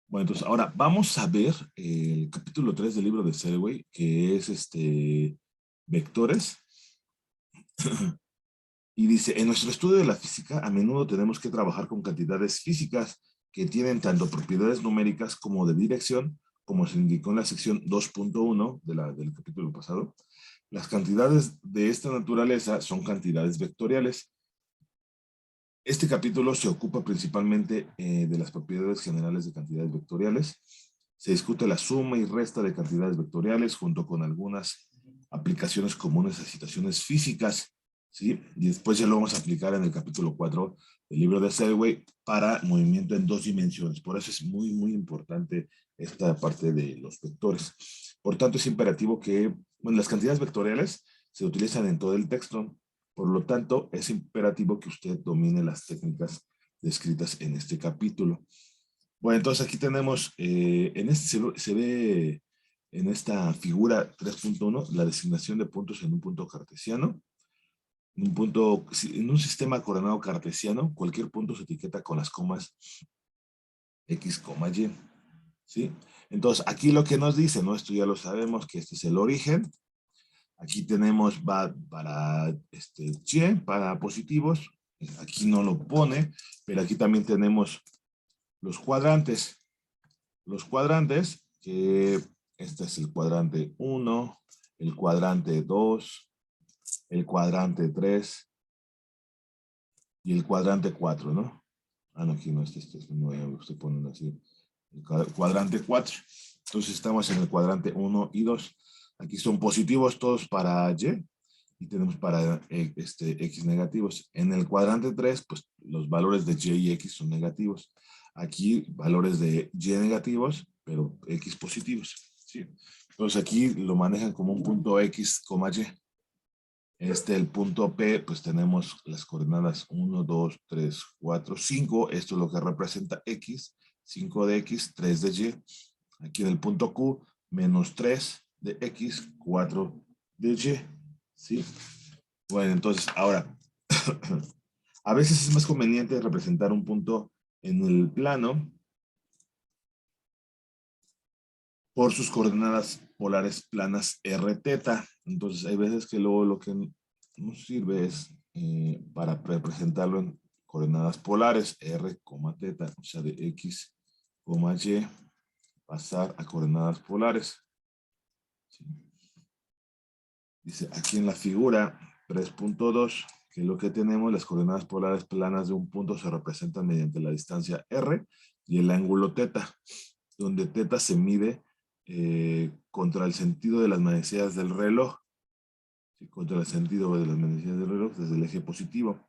Bueno, entonces ahora vamos a ver el capítulo 3 del libro de Selway, que es vectores. Y dice, en nuestro estudio de la física, a menudo tenemos que trabajar con cantidades físicas que tienen tanto propiedades numéricas como de dirección, como se indicó en la sección 2.1 del capítulo pasado. Las cantidades de esta naturaleza son cantidades vectoriales. Este capítulo se ocupa principalmente de las propiedades generales de cantidades vectoriales. Se discute la suma y resta de cantidades vectoriales junto con algunas aplicaciones comunes a situaciones físicas, ¿sí? Y después ya lo vamos a aplicar en el capítulo 4 del libro de Selway para movimiento en dos dimensiones. Por eso es muy, muy importante esta parte de los vectores. Por tanto, es imperativo que, bueno, las cantidades vectoriales se utilizan en todo el texto. Por lo tanto, es imperativo que usted domine las técnicas descritas en este capítulo. Bueno, entonces aquí tenemos, se ve en esta figura 3.1 la designación de puntos en un punto cartesiano. En un sistema coordenado cartesiano, cualquier punto se etiqueta con las comas X, Y, ¿sí? Entonces, aquí lo que nos dice, ¿no? Esto ya lo sabemos, que este es el origen. Aquí tenemos va para Y, para positivos. Aquí no lo pone, pero aquí también tenemos los cuadrantes. Los cuadrantes, que este es el cuadrante 1, el cuadrante 2, el cuadrante 3 y el cuadrante 4, ¿no? Ah, no, aquí no, este es nuevo, se ponen así. El cuadrante 4. Entonces estamos en el cuadrante 1 y 2. Aquí son positivos todos para Y tenemos para X negativos. En el cuadrante 3, pues los valores de Y y X son negativos. Aquí valores de Y negativos, pero X positivos. ¿Sí? Entonces aquí lo manejan como un punto X, Y. El punto P, pues tenemos las coordenadas 1, 2, 3, 4, 5. Esto es lo que representa X. 5 de X, 3 de Y. Aquí en el punto Q, menos 3 de X, 4 de Y. ¿Sí? Bueno, entonces, ahora, a veces es más conveniente representar un punto en el plano por sus coordenadas polares planas r teta. Entonces, hay veces que luego lo que nos sirve es para representarlo en coordenadas polares r, teta, o sea, de x, y, pasar a coordenadas polares. ¿Sí? Dice aquí en la figura 3.2 que lo que tenemos, las coordenadas polares planas de un punto se representan mediante la distancia r y el ángulo teta, donde teta se mide contra el sentido de las manecillas del reloj, ¿sí? Contra el sentido de las manecillas del reloj desde el eje positivo.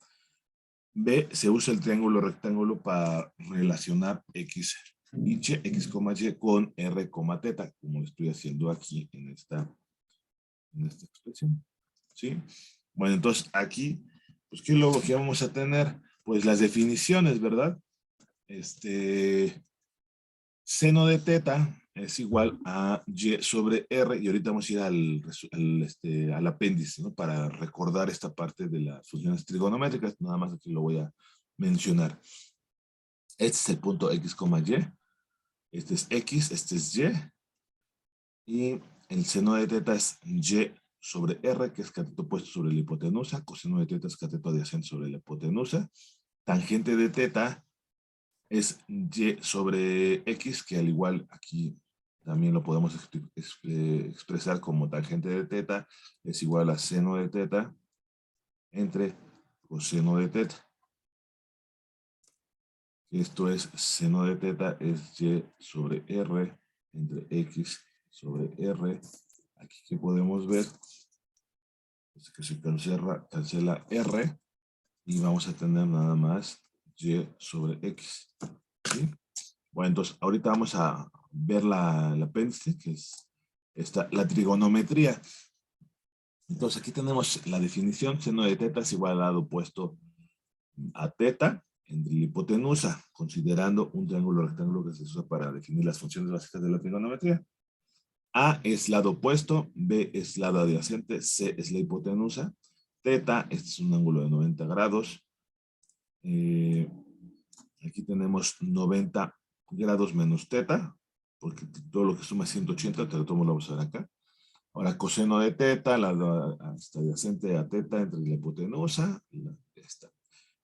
B, se usa el triángulo rectángulo para relacionar x y y, x, y con r, teta, como lo estoy haciendo aquí en esta expresión. ¿Sí? Bueno, entonces aquí, pues, ¿qué es lo que vamos a tener? Pues las definiciones, ¿verdad? Seno de teta es igual a y sobre r, y ahorita vamos a ir al apéndice, ¿no? Para recordar esta parte de las funciones trigonométricas, nada más aquí lo voy a mencionar. Este es el punto x, y, este es x, este es y el seno de teta es y sobre r, que es cateto opuesto sobre la hipotenusa, coseno de teta es cateto adyacente sobre la hipotenusa, tangente de teta es y sobre x, que al igual aquí también lo podemos expresar como tangente de teta, es igual a seno de teta entre coseno de teta. Esto es seno de teta es y sobre r entre x sobre r. Aquí que podemos ver es que se cancela r y vamos a tener nada más y sobre x. ¿Sí? Bueno, entonces ahorita vamos a ver el apéndice, que es la trigonometría. Entonces aquí tenemos la definición, seno de teta es igual al lado opuesto a teta entre la hipotenusa, considerando un triángulo rectángulo que se usa para definir las funciones básicas de la trigonometría. A es lado opuesto, B es lado adyacente, C es la hipotenusa, teta, este es un ángulo de 90 grados. Aquí tenemos 90 grados menos teta, porque todo lo que suma 180, te lo tomo, lo vamos a ver acá. Ahora, coseno de teta, la adyacente a teta entre la hipotenusa y esta.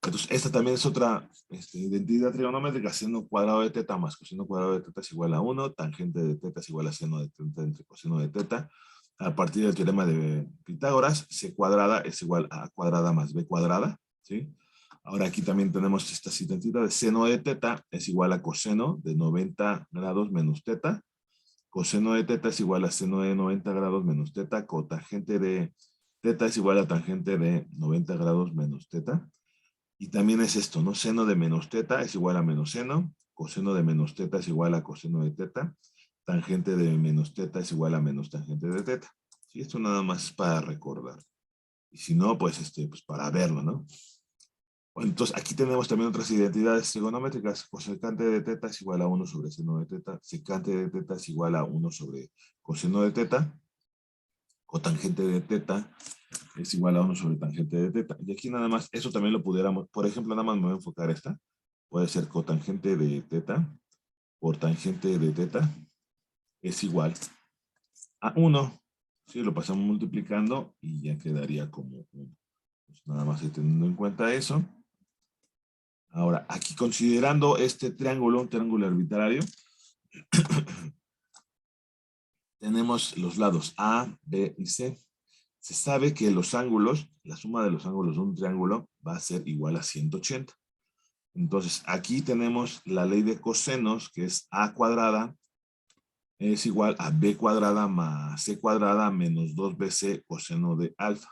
Entonces, esta también es otra identidad trigonométrica. Seno cuadrado de teta más coseno cuadrado de teta es igual a 1. Tangente de teta es igual a seno de teta entre coseno de teta. A partir del teorema de Pitágoras, c cuadrada es igual a cuadrada más b cuadrada. ¿Sí? Ahora aquí también tenemos estas identidades. Seno de teta es igual a coseno de 90 grados menos teta. Coseno de teta es igual a seno de 90 grados menos teta. Cotangente de teta es igual a tangente de 90 grados menos teta. Y también es esto, ¿no? Seno de menos teta es igual a menos seno. Coseno de menos teta es igual a coseno de teta. Tangente de menos teta es igual a menos tangente de teta. ¿Sí? Esto nada más para recordar. Y si no, pues, pues para verlo, ¿no? Bueno, entonces, aquí tenemos también otras identidades trigonométricas. Cosecante de teta es igual a 1 sobre seno de teta. Secante de teta es igual a 1 sobre coseno de teta. Cotangente de teta es igual a 1 sobre tangente de teta. Y aquí nada más, eso también lo pudiéramos, por ejemplo, nada más me voy a enfocar esta. Puede ser cotangente de teta por tangente de teta es igual a 1. Si lo pasamos multiplicando y ya quedaría como 1. Pues nada más teniendo en cuenta eso. Ahora, aquí considerando este triángulo, un triángulo arbitrario, tenemos los lados A, B y C. Se sabe que los ángulos, la suma de los ángulos de un triángulo va a ser igual a 180. Entonces, aquí tenemos la ley de cosenos, que es A cuadrada, es igual a B cuadrada más C cuadrada menos 2BC coseno de alfa.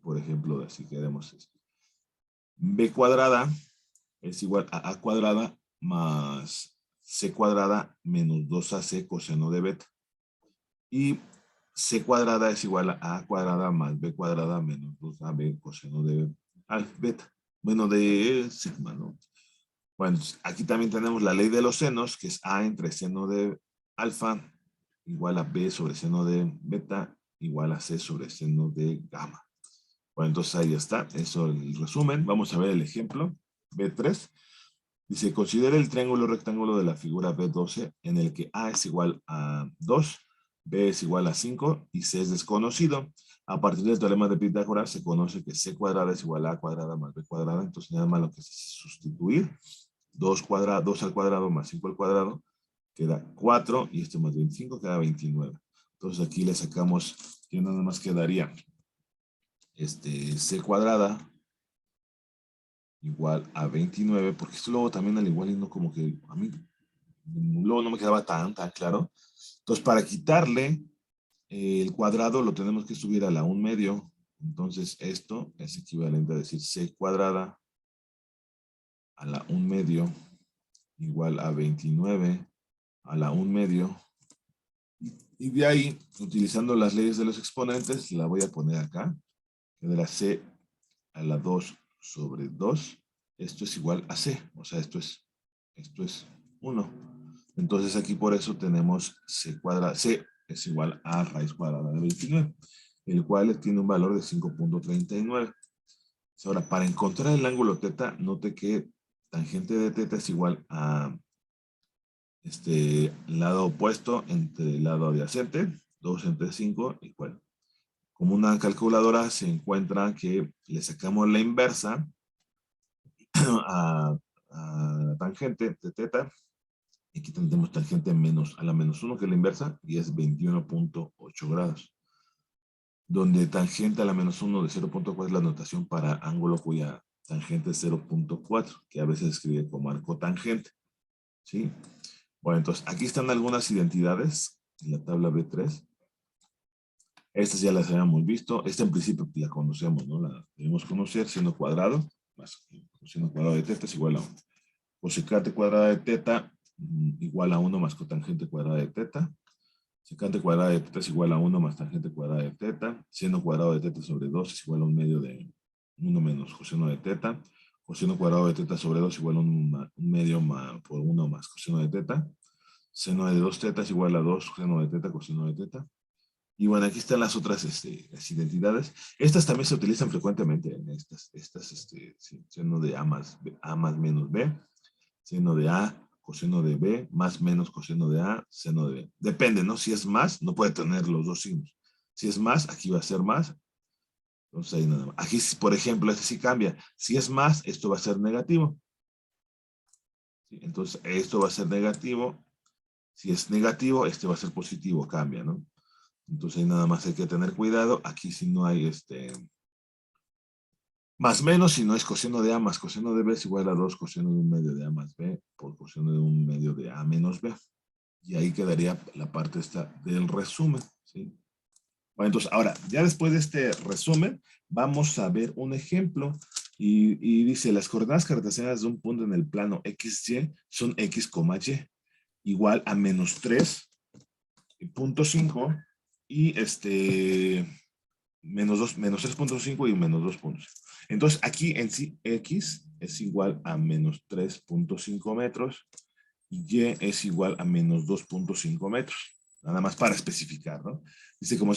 Por ejemplo, así queremos esto. B cuadrada es igual a cuadrada más C cuadrada menos 2AC coseno de beta. Y C cuadrada es igual a A cuadrada más B cuadrada menos 2AB coseno de beta. Bueno, de sigma, ¿no? Bueno, aquí también tenemos la ley de los senos, que es A entre seno de alfa igual a B sobre seno de beta igual a C sobre seno de gamma. Bueno, entonces ahí está. Eso es el resumen. Vamos a ver el ejemplo. B3. Dice, considera el triángulo rectángulo de la figura B12 en el que A es igual a 2, B es igual a 5 y C es desconocido. A partir del teorema de Pitágoras se conoce que C cuadrada es igual a A cuadrada más B cuadrada. Entonces nada más lo que es sustituir. 2 al cuadrado más 5 al cuadrado queda 4 y esto más 25 queda 29. Entonces aquí le sacamos que nada más quedaría C cuadrada igual a 29, porque esto luego también al igual y no como que a mí luego no me quedaba tan claro. Entonces para quitarle el cuadrado lo tenemos que subir a la 1 medio. Entonces esto es equivalente a decir C cuadrada a la 1 medio igual a 29 a la 1 medio. Y de ahí, utilizando las leyes de los exponentes, la voy a poner acá. Quedará C a la 2 sobre 2. Esto es igual a C. O sea, esto es 1. Entonces aquí por eso tenemos C cuadrada. C es igual a raíz cuadrada de 29, el cual tiene un valor de 5.39. Ahora, para encontrar el ángulo teta, note que tangente de teta es igual a lado opuesto entre el lado adyacente, 2 entre 5, igual. Como una calculadora se encuentra que le sacamos la inversa a la tangente de teta. Aquí tendremos tangente a la menos 1, que es la inversa, y es 21.8 grados. Donde tangente a la menos 1 de 0.4 es la notación para ángulo cuya tangente es 0.4, que a veces se escribe como arco tangente. ¿Sí? Bueno, entonces aquí están algunas identidades en la tabla B3. Estas ya las habíamos visto. Esta en principio la conocemos, ¿no? La debemos conocer. Seno cuadrado más seno cuadrado de teta es igual a 1. Cosecante cuadrada de teta igual a 1 más cotangente cuadrada de teta. Secante cuadrada de teta es igual a 1 más tangente cuadrada de teta. Seno cuadrado de teta sobre 2 es igual a 1 medio de 1 menos coseno de teta. Coseno cuadrado de teta sobre 2 igual a 1 medio por 1 más coseno de teta. Seno de 2 teta es igual a 2 seno de teta coseno de teta. Y bueno, aquí están las otras las identidades. Estas también se utilizan frecuentemente en seno de A más menos B, seno de A coseno de B, más menos coseno de A, seno de B. Depende, ¿no? Si es más, no puede tener los dos signos. Si es más, aquí va a ser más. Entonces ahí nada más. Aquí, por ejemplo, este sí cambia. Si es más, esto va a ser negativo. ¿Sí? Entonces, esto va a ser negativo. Si es negativo, este va a ser positivo, cambia, ¿no? Entonces ahí nada más hay que tener cuidado. Aquí si no hay más menos, si no es coseno de A más coseno de B es igual a 2 coseno de un medio de A más B por coseno de un medio de A menos B. Y ahí quedaría la parte esta del resumen, ¿sí? Bueno, entonces, ahora, ya después de este resumen, vamos a ver un ejemplo. Y dice, las coordenadas cartesianas de un punto en el plano XY son X, Y, igual a menos 3.5 y menos 3.5 y menos 2.5. Entonces, aquí en sí, X es igual a menos 3.5 metros y Y es igual a menos 2.5 metros. Nada más para especificar, ¿no? Dice, como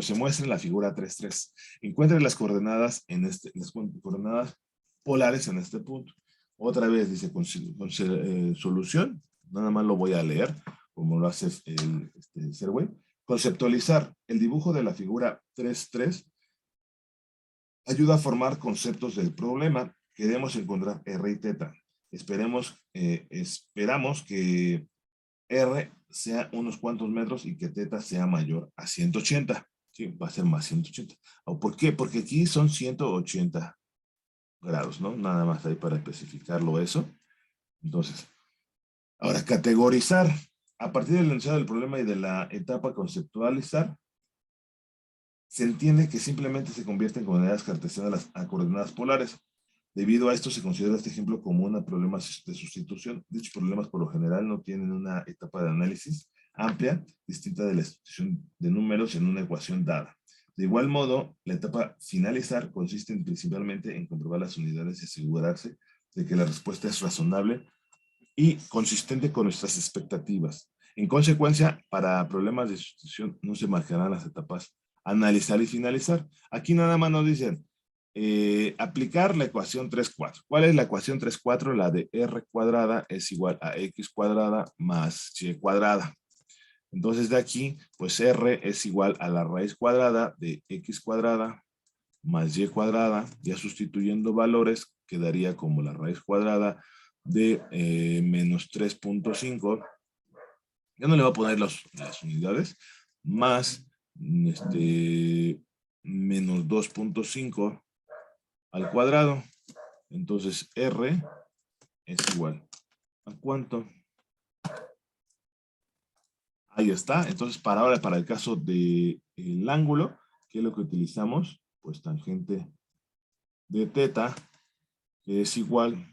se muestra en la figura 3.3. Encuentre las coordenadas las coordenadas polares en este punto. Otra vez dice, solución. Nada más lo voy a leer, como lo hace el Serway. Conceptualizar el dibujo de la figura 3.3 ayuda a formar conceptos del problema. Queremos encontrar R y teta. Esperamos que R sea unos cuantos metros y que teta sea mayor a 180. Sí, va a ser más 180. ¿Por qué? Porque aquí son 180 grados, ¿no? Nada más ahí para especificarlo eso. Entonces, ahora categorizar. A partir del enunciado del problema y de la etapa conceptualizar, se entiende que simplemente se convierten en coordenadas cartesianas a coordenadas polares. Debido a esto se considera este ejemplo como un problema de sustitución. Dichos problemas por lo general no tienen una etapa de análisis amplia, distinta de la sustitución de números en una ecuación dada. De igual modo, la etapa finalizar consiste principalmente en comprobar las unidades y asegurarse de que la respuesta es razonable y consistente con nuestras expectativas. En consecuencia, para problemas de sustitución no se marcarán las etapas analizar y finalizar. Aquí nada más nos dicen aplicar la ecuación 3,4. ¿Cuál es la ecuación 3,4? La de R cuadrada es igual a X cuadrada más Y cuadrada. Entonces de aquí, pues R es igual a la raíz cuadrada de X cuadrada más Y cuadrada. Ya sustituyendo valores, quedaría como la raíz cuadrada de menos 3.5. Ya no le voy a poner las unidades. Más menos 2.5 al cuadrado. Entonces R es igual a ¿cuánto? Ahí está. Entonces ahora para el caso del ángulo, ¿qué es lo que utilizamos? Pues tangente de teta, que es igual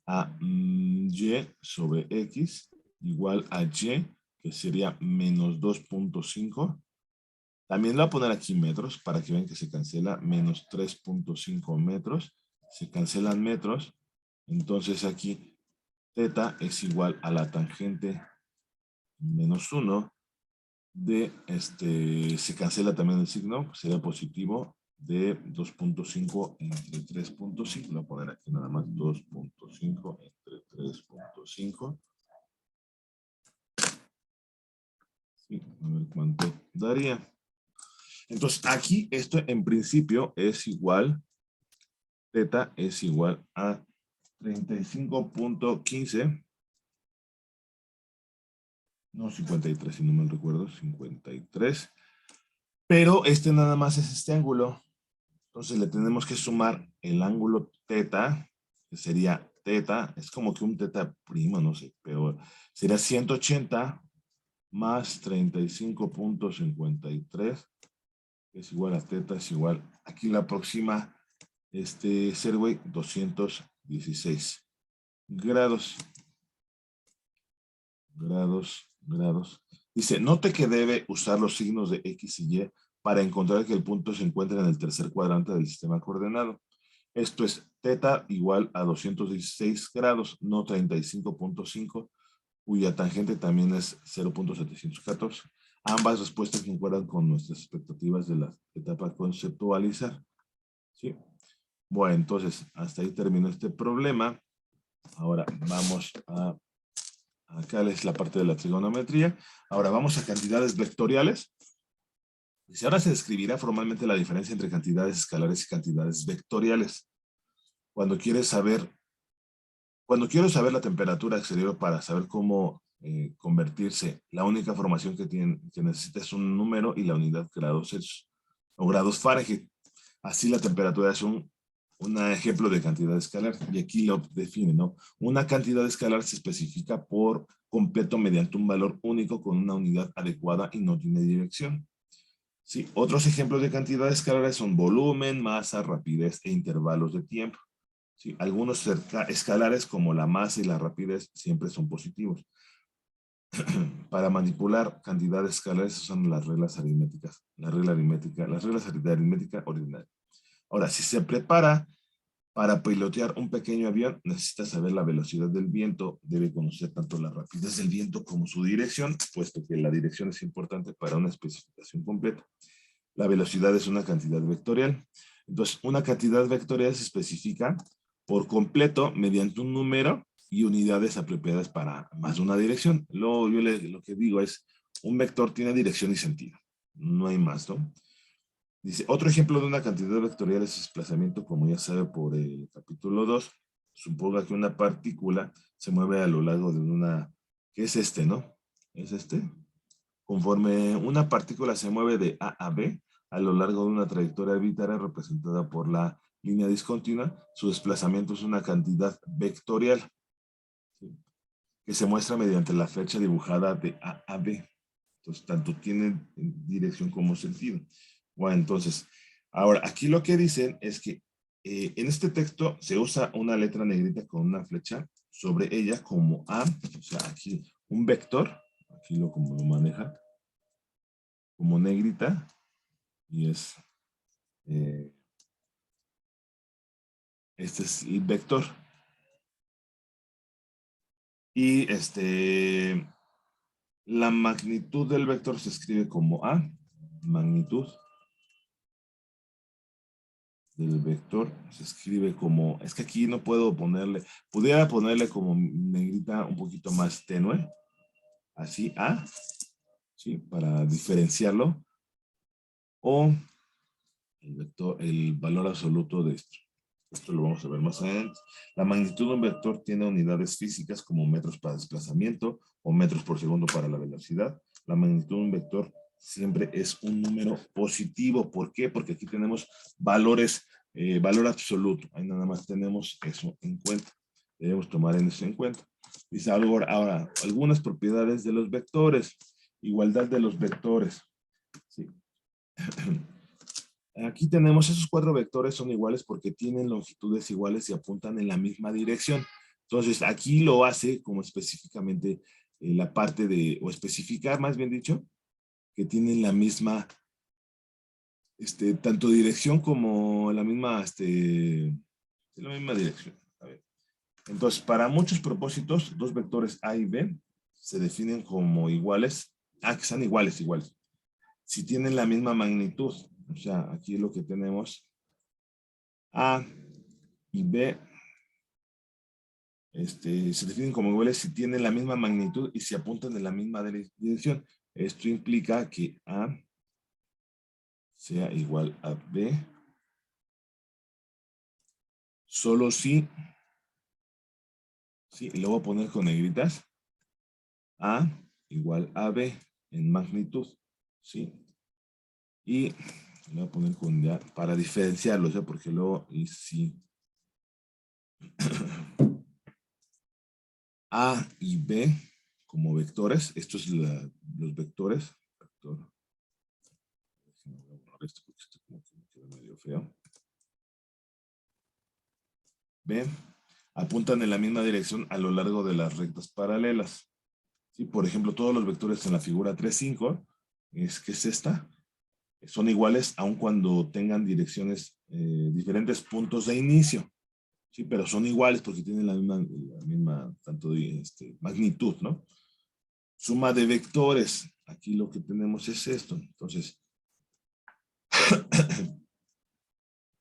a Y sobre X, igual a Y, que sería menos 2.5. También lo voy a poner aquí metros, para que vean que se cancela menos 3.5 metros. Se cancelan metros. Entonces aquí teta es igual a la tangente menos 1 de, se cancela también el signo, sería positivo de 2.5 entre 3.5. Lo voy a poner aquí nada más 2.5 entre 3.5. Sí, a ver cuánto daría. Entonces aquí esto en principio es igual, teta es igual a 35.15. No, 53, si no me recuerdo, 53. Pero nada más es este ángulo. Entonces le tenemos que sumar el ángulo teta, que sería teta, es como que un teta primo, no sé, pero sería 180 más 35.53, es igual a teta, es igual. Aquí la próxima, Serway, 216 grados. Grados. Dice, note que debe usar los signos de X y Y para encontrar que el punto se encuentra en el tercer cuadrante del sistema coordenado. Esto es teta igual a 216 grados, no 35.5, cuya tangente también es 0.714. Ambas respuestas concuerdan con nuestras expectativas de la etapa conceptualizar. ¿Sí? Bueno, entonces, hasta ahí terminó este problema. Ahora vamos a Acá es la parte de la trigonometría. Ahora vamos a cantidades vectoriales. Dice, ahora se describirá formalmente la diferencia entre cantidades escalares y cantidades vectoriales. Cuando quiero saber la temperatura exterior para saber cómo convertirse, la única formación que necesita es un número y la unidad grados Celsius o grados Fahrenheit. Así la temperatura es un ejemplo de cantidad escalar, y aquí lo define, ¿no? Una cantidad escalar se especifica por completo mediante un valor único con una unidad adecuada y no tiene dirección. ¿Sí? Otros ejemplos de cantidades escalares son volumen, masa, rapidez e intervalos de tiempo. ¿Sí? Algunos escalares como la masa y la rapidez siempre son positivos. Para manipular cantidades escalares usan las reglas aritméticas, las reglas de aritmética ordinaria. Ahora, si se prepara para pilotear un pequeño avión, necesita saber la velocidad del viento, debe conocer tanto la rapidez del viento como su dirección, puesto que la dirección es importante para una especificación completa. La velocidad es una cantidad vectorial. Entonces, una cantidad vectorial se especifica por completo mediante un número y unidades apropiadas para más de una dirección. Lo que digo es, un vector tiene dirección y sentido. No hay más, ¿no? Dice, otro ejemplo de una cantidad vectorial es desplazamiento, como ya sabe por el capítulo 2. Suponga que una partícula se mueve a lo largo de una... ¿Qué es este, no? ¿Es este? Conforme una partícula se mueve de A a B a lo largo de una trayectoria arbitraria representada por la línea discontinua, su desplazamiento es una cantidad vectorial, ¿sí? Que se muestra mediante la flecha dibujada de A a B. Entonces, tanto tiene dirección como sentido. Bueno, entonces, ahora, aquí lo que dicen es que en este texto se usa una letra negrita con una flecha sobre ella como A, o sea, aquí un vector, aquí como lo maneja, como negrita, y eh, este es el vector. Y la magnitud del vector se escribe como A, magnitud del vector se escribe como, es que aquí no puedo ponerle, pudiera ponerle como negrita un poquito más tenue, así A, ¿sí? Para diferenciarlo, o el vector, el valor absoluto de esto. Esto lo vamos a ver más adelante. La magnitud de un vector tiene unidades físicas como metros para desplazamiento o metros por segundo para la velocidad. La magnitud de un vector siempre es un número positivo. ¿Por qué? Porque aquí tenemos valores, valor absoluto. Ahí nada más tenemos eso en cuenta. Debemos tomar eso en cuenta. Dice ahora, algunas propiedades de los vectores. Igualdad de los vectores. ¿Sí? Aquí tenemos esos 4 vectores son iguales porque tienen longitudes iguales y apuntan en la misma dirección. Entonces, aquí lo hace como específicamente la parte de, o especificar más bien dicho, que tienen la misma, tanto dirección como la misma dirección. A ver. Entonces, para muchos propósitos, dos vectores A y B se definen como iguales. Ah, que sean iguales. Si tienen la misma magnitud. O sea, aquí lo que tenemos A y B se definen como iguales si tienen la misma magnitud y si apuntan en la misma dirección. Esto implica que A sea igual a B solo si, sí, y lo voy a poner con negritas, A igual a B en magnitud, ¿sí? Y lo voy a poner con ya para diferenciarlo, o sea, porque luego, y si A y B como vectores, estos son los vectores, vector, esto porque esto como que me queda medio feo. B, apuntan en la misma dirección a lo largo de las rectas paralelas. ¿Sí? Por ejemplo, todos los vectores en la figura 3,5, que es esta, son iguales aun cuando tengan direcciones, diferentes puntos de inicio. Sí, pero son iguales porque tienen la misma tanto magnitud, ¿no? Suma de vectores. Aquí lo que tenemos es esto. Entonces,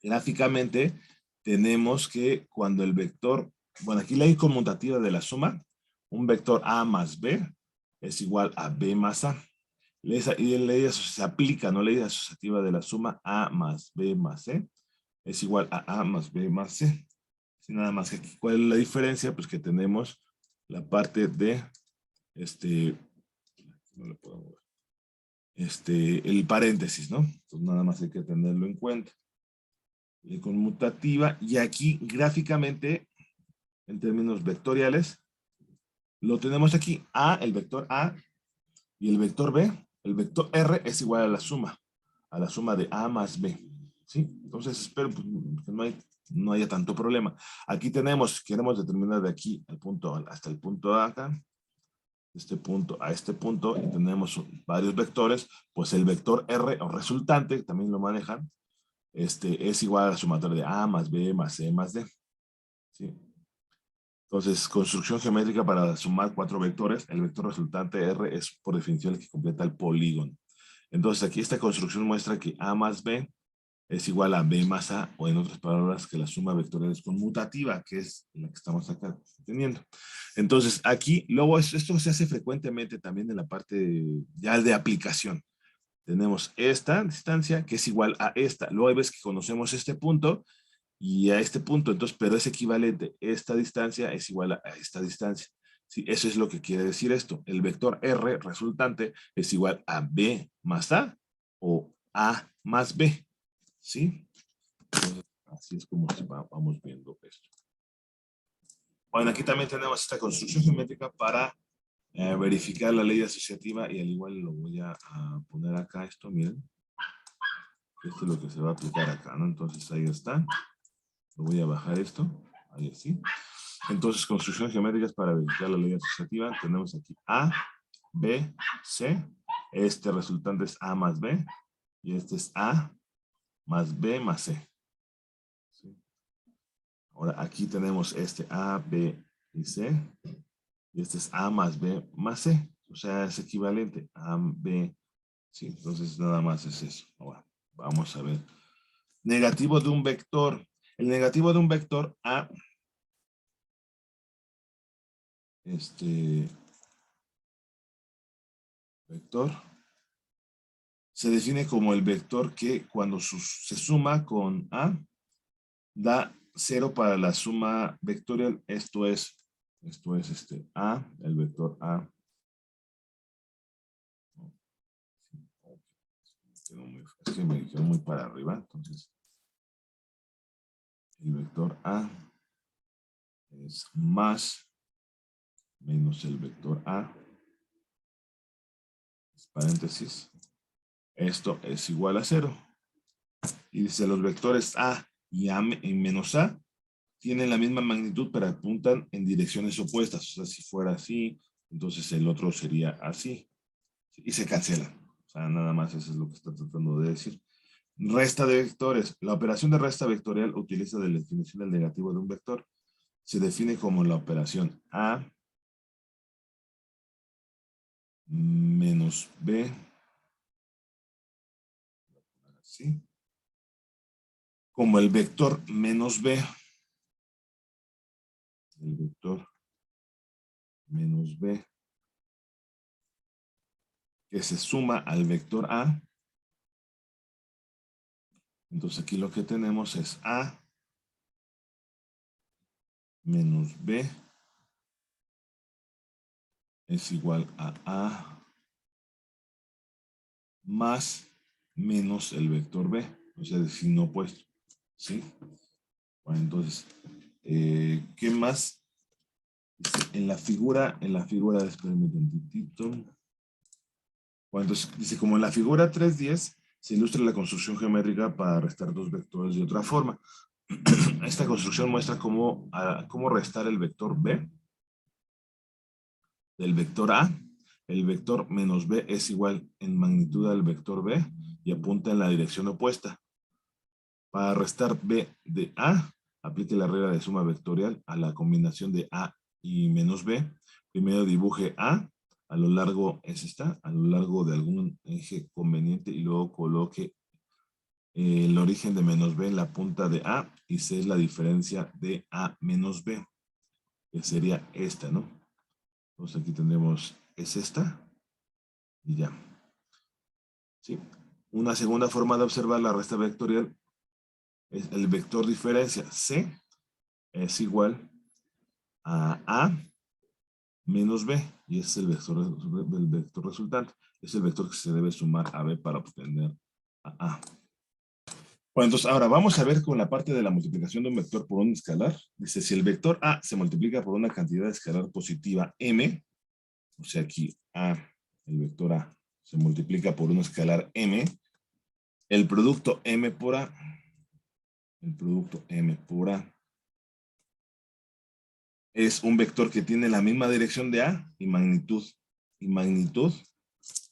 gráficamente tenemos que cuando el vector, bueno, aquí la I conmutativa de la suma un vector A más B es igual a B más A. Y ley se aplica, ¿no? Ley asociativa de la suma A más B más C es igual a más B más C. Sí, nada más que aquí, ¿cuál es la diferencia? Pues que tenemos la parte de, no le puedo mover, el paréntesis, ¿no? Entonces nada más hay que tenerlo en cuenta. La conmutativa, y aquí gráficamente, en términos vectoriales, lo tenemos aquí, el vector A y el vector B, el vector R es igual a la suma de A más B, ¿sí? Entonces espero pues, que no haya tanto problema. Aquí queremos determinar de aquí al punto, hasta el punto A acá, este punto a este punto, y tenemos varios vectores, pues el vector R o resultante, también lo manejan, es igual a la sumatoria de A más B más C más D, ¿sí? Entonces, construcción geométrica para sumar 4 vectores. El vector resultante R es por definición el que completa el polígono. Entonces, aquí esta construcción muestra que A más B es igual a B más A, o en otras palabras, que la suma vectorial es conmutativa, que es la que estamos acá teniendo. Entonces, aquí, luego esto se hace frecuentemente también en la parte ya de aplicación. Tenemos esta distancia que es igual a esta. Luego hay veces que conocemos este punto y a este punto, entonces, pero es equivalente. Esta distancia es igual a esta distancia. Sí, eso es lo que quiere decir esto. El vector R resultante es igual a B más A o A más B. ¿Sí? Entonces, así es como vamos viendo esto. Bueno, aquí también tenemos esta construcción geométrica para verificar la ley asociativa, y al igual lo voy a poner acá esto, miren. Esto es lo que se va a aplicar acá, ¿no? Entonces ahí está. Lo voy a bajar esto. Ahí así. Entonces, construcciones geométricas para verificar la ley asociativa. Tenemos aquí A, B, C. Este resultante es A más B. Y este es A más B más C. ¿Sí? Ahora aquí tenemos este A, B y C. Y este es A más B más C. O sea, es equivalente. A, B. Sí, entonces nada más es eso. Ahora, vamos a ver. Negativo de un vector. El negativo de un vector A, vector, se define como el vector que cuando se suma con A, da 0 para la suma vectorial. Esto es A, el vector A. Es que me quedó muy para arriba, entonces el vector A es más menos el vector A, paréntesis, esto es igual a 0. Y dice los vectores A y menos A tienen la misma magnitud, pero apuntan en direcciones opuestas. O sea, si fuera así, entonces el otro sería así. Y se cancelan. O sea, nada más eso es lo que está tratando de decir. Resta de vectores. La operación de resta vectorial utiliza la definición del negativo de un vector. Se define como la operación A menos B. ¿Sí? Como el vector menos B. El vector menos B, que se suma al vector A. Entonces aquí lo que tenemos es A menos B es igual a A más menos el vector B, o sea, de signo opuesto. ¿Sí? Bueno, entonces, ¿qué más? En la figura, espérenme un tantitito. Bueno, entonces, dice, como en la figura 3.10, se ilustra la construcción geométrica para restar dos vectores de otra forma. Esta construcción muestra cómo restar el vector B del vector A. El vector menos B es igual en magnitud al vector B y apunta en la dirección opuesta. Para restar B de A, aplique la regla de suma vectorial a la combinación de A y menos B. Primero dibuje a lo largo, a lo largo de algún eje conveniente, y luego coloque el origen de menos B en la punta de A, y C es la diferencia de A menos B, que sería esta, ¿no? Entonces aquí tenemos, es esta, y ya. ¿Sí? Una segunda forma de observar la resta vectorial es el vector diferencia. C es igual a A menos B, y ese es el vector resultante. Es el vector que se debe sumar a B para obtener a A. Bueno, entonces ahora vamos a ver con la parte de la multiplicación de un vector por un escalar. Dice, si el vector A se multiplica por una cantidad escalar positiva M, o sea aquí A, el vector A, se multiplica por un escalar M, el producto M por A, el producto M por A, es un vector que tiene la misma dirección de A y magnitud. Y magnitud,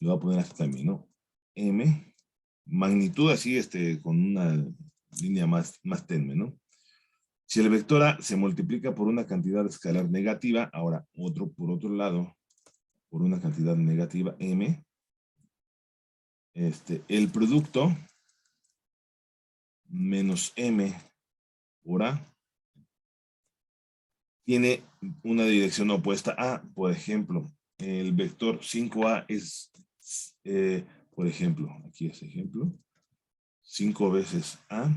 le voy a poner aquí también, ¿no? M, magnitud así, con una línea más tenue, ¿no? Si el vector A se multiplica por una cantidad escalar negativa, ahora por otro lado, por una cantidad negativa M, el producto menos M por A tiene una dirección opuesta a, por ejemplo, el vector 5A es, por ejemplo, aquí es ejemplo, 5 veces A,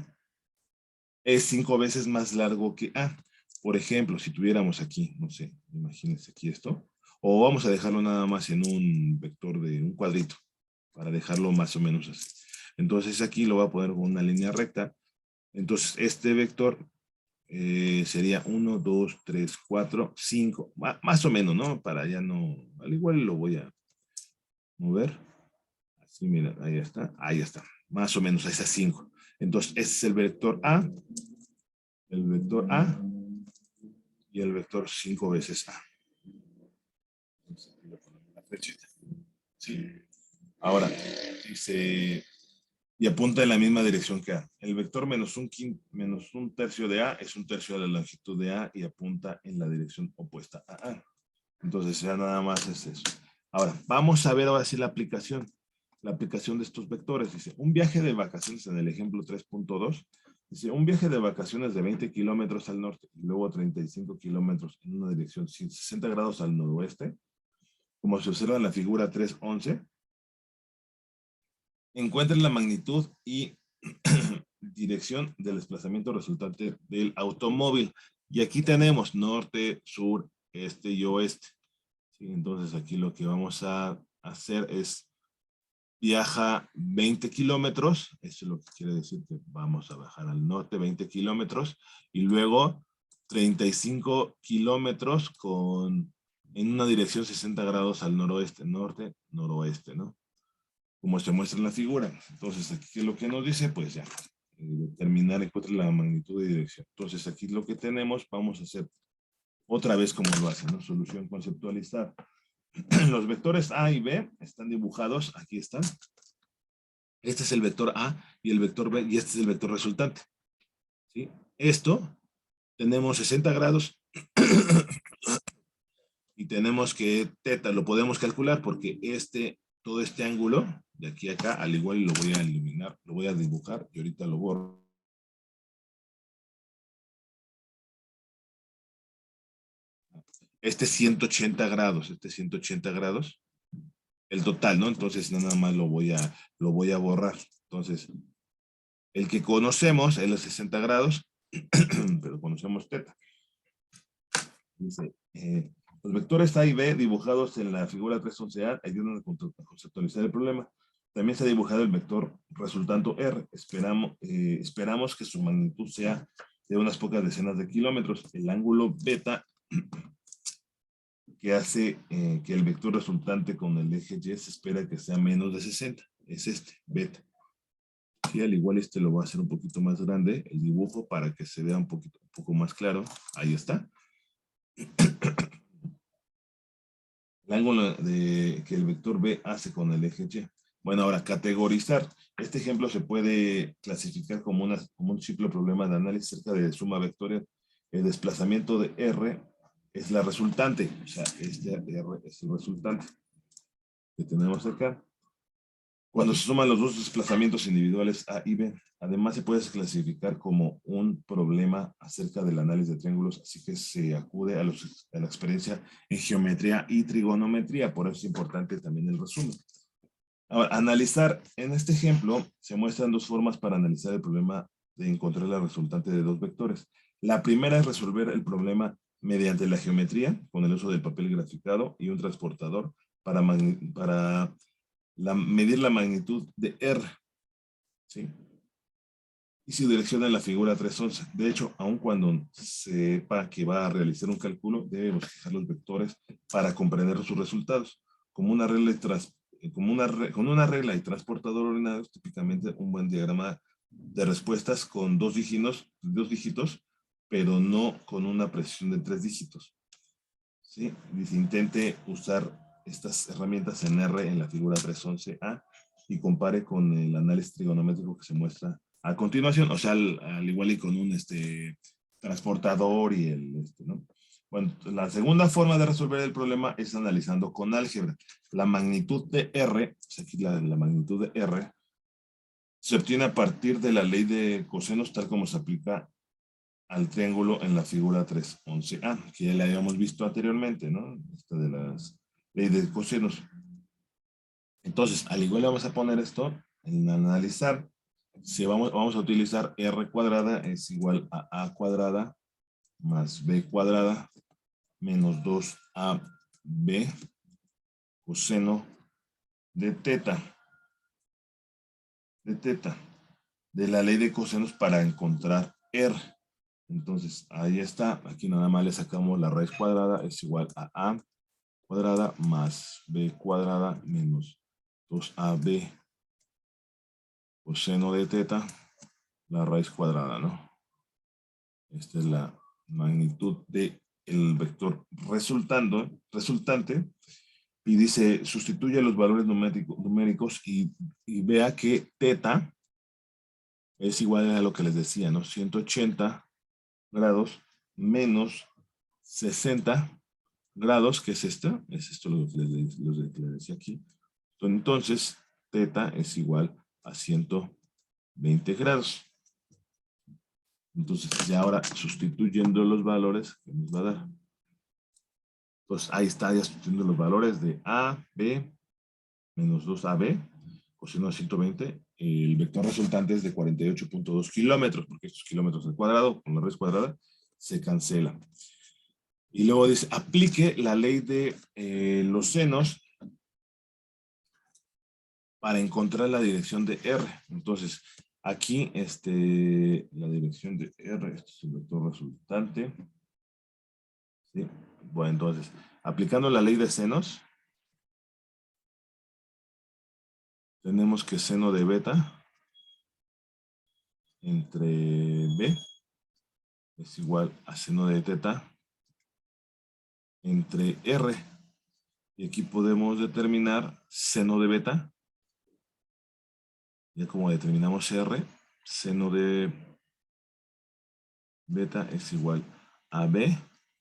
es 5 veces más largo que A. Por ejemplo, si tuviéramos aquí, no sé, imagínense aquí esto, o vamos a dejarlo nada más en un vector de un cuadrito, para dejarlo más o menos así. Entonces aquí lo voy a poner con una línea recta. Entonces este vector sería 1, 2, 3, 4, 5, más o menos, ¿no? Para ya no, al igual lo voy a mover. Así, mira, ahí está, más o menos, ahí está 5. Entonces, ese es el vector A y el vector 5 veces A. Entonces, aquí le ponemos la flechita. Sí. Ahora, dice, y apunta en la misma dirección que A. El vector menos un tercio de A es un tercio de la longitud de A y apunta en la dirección opuesta a A. Entonces ya nada más es eso. Ahora, vamos a ver ahora sí la aplicación. La aplicación de estos vectores. Dice, un viaje de vacaciones en el ejemplo 3.2. Dice, un viaje de vacaciones de 20 kilómetros al norte y luego 35 kilómetros en una dirección 60 grados al noroeste, como se observa en la figura 3.11. Encuentren la magnitud y dirección del desplazamiento resultante del automóvil. Y aquí tenemos norte, sur, este y oeste. ¿Sí? Entonces aquí lo que vamos a hacer es viaja 20 kilómetros, eso es lo que quiere decir que vamos a bajar al norte 20 kilómetros y luego 35 kilómetros en una dirección 60 grados al noroeste, norte, noroeste, ¿no? Como se muestra en la figura. Entonces, aquí es lo que nos dice, pues ya, determinar encuentra la magnitud de dirección. Entonces, aquí lo que tenemos, vamos a hacer otra vez como lo hace, ¿no? Solución conceptualizar. Los vectores A y B están dibujados, aquí están. Este es el vector A y el vector B, y este es el vector resultante. ¿Sí? Esto, tenemos 60 grados y tenemos que teta, lo podemos calcular porque todo este ángulo, de aquí a acá, al igual lo voy a eliminar, lo voy a dibujar y ahorita lo borro. Este 180 grados, el total, ¿no? Entonces nada más lo voy a borrar. Entonces, el que conocemos es los 60 grados, pero conocemos teta. Dice, los vectores A y B dibujados en la figura 311A ayudan a conceptualizar el problema. También se ha dibujado el vector resultante R. Esperamos que su magnitud sea de unas pocas decenas de kilómetros. El ángulo beta que hace que el vector resultante con el eje Y se espera que sea menos de 60. Es beta. Sí, al igual lo voy a hacer un poquito más grande, el dibujo, para que se vea un poco más claro. Ahí está. El ángulo que el vector B hace con el eje Y. Bueno, ahora, categorizar. Este ejemplo se puede clasificar como un simple problema de análisis acerca de suma vectorial. El desplazamiento de R es la resultante. O sea, R es el resultante que tenemos acá. Cuando se suman los dos desplazamientos individuales A y B, además se puede clasificar como un problema acerca del análisis de triángulos, así que se acude a la experiencia en geometría y trigonometría, por eso es importante también el resumen. Ahora, analizar, en este ejemplo, se muestran dos formas para analizar el problema de encontrar la resultante de dos vectores. La primera es resolver el problema mediante la geometría, con el uso del papel graficado y un transportador para medir la magnitud de R, ¿sí? Y se direcciona en la figura 311. De hecho, aun cuando sepa que va a realizar un cálculo, debe buscar los vectores para comprender sus resultados. Como una regla con una regla y transportador ordenado, típicamente un buen diagrama de respuestas con dos dígitos, pero no con una precisión de 3 dígitos. ¿Sí? Dice, intente usar estas herramientas en R en la figura 311A y compare con el análisis trigonométrico que se muestra a continuación, o sea, al igual y con un transportador y ¿no? Bueno, la segunda forma de resolver el problema es analizando con álgebra. La magnitud de R, o sea, aquí la magnitud de R, se obtiene a partir de la ley de cosenos tal como se aplica al triángulo en la figura 311A, que ya la habíamos visto anteriormente, ¿no? Esta de las leyes de cosenos. Entonces, al igual le vamos a poner esto en analizar. Si vamos a utilizar R cuadrada es igual a A cuadrada más B cuadrada menos 2AB coseno de teta. De la ley de cosenos para encontrar R. Entonces, ahí está. Aquí nada más le sacamos la raíz cuadrada. Es igual a A cuadrada más B cuadrada menos 2AB coseno de teta, la raíz cuadrada, ¿no? Esta es la magnitud del vector resultante. Y dice, sustituye los valores numéricos y vea que teta es igual a lo que les decía, ¿no? 180 grados menos 60 grados, que es esta, es esto lo que les decía aquí. Entonces, teta es igual a 120 grados. Entonces, ya ahora sustituyendo los valores, ¿qué nos va a dar? Pues ahí está, ya sustituyendo los valores de A, B, menos 2AB, coseno de 120, el vector resultante es de 48.2 kilómetros, porque estos kilómetros al cuadrado, con la raíz cuadrada, se cancela. Y luego dice, aplique la ley de los senos para encontrar la dirección de R. Entonces, aquí, la dirección de R, este es el vector resultante. ¿Sí? Bueno, entonces, aplicando la ley de senos, tenemos que seno de beta entre B es igual a seno de teta entre R. Y aquí podemos determinar seno de beta. Ya como determinamos R, seno de beta es igual a B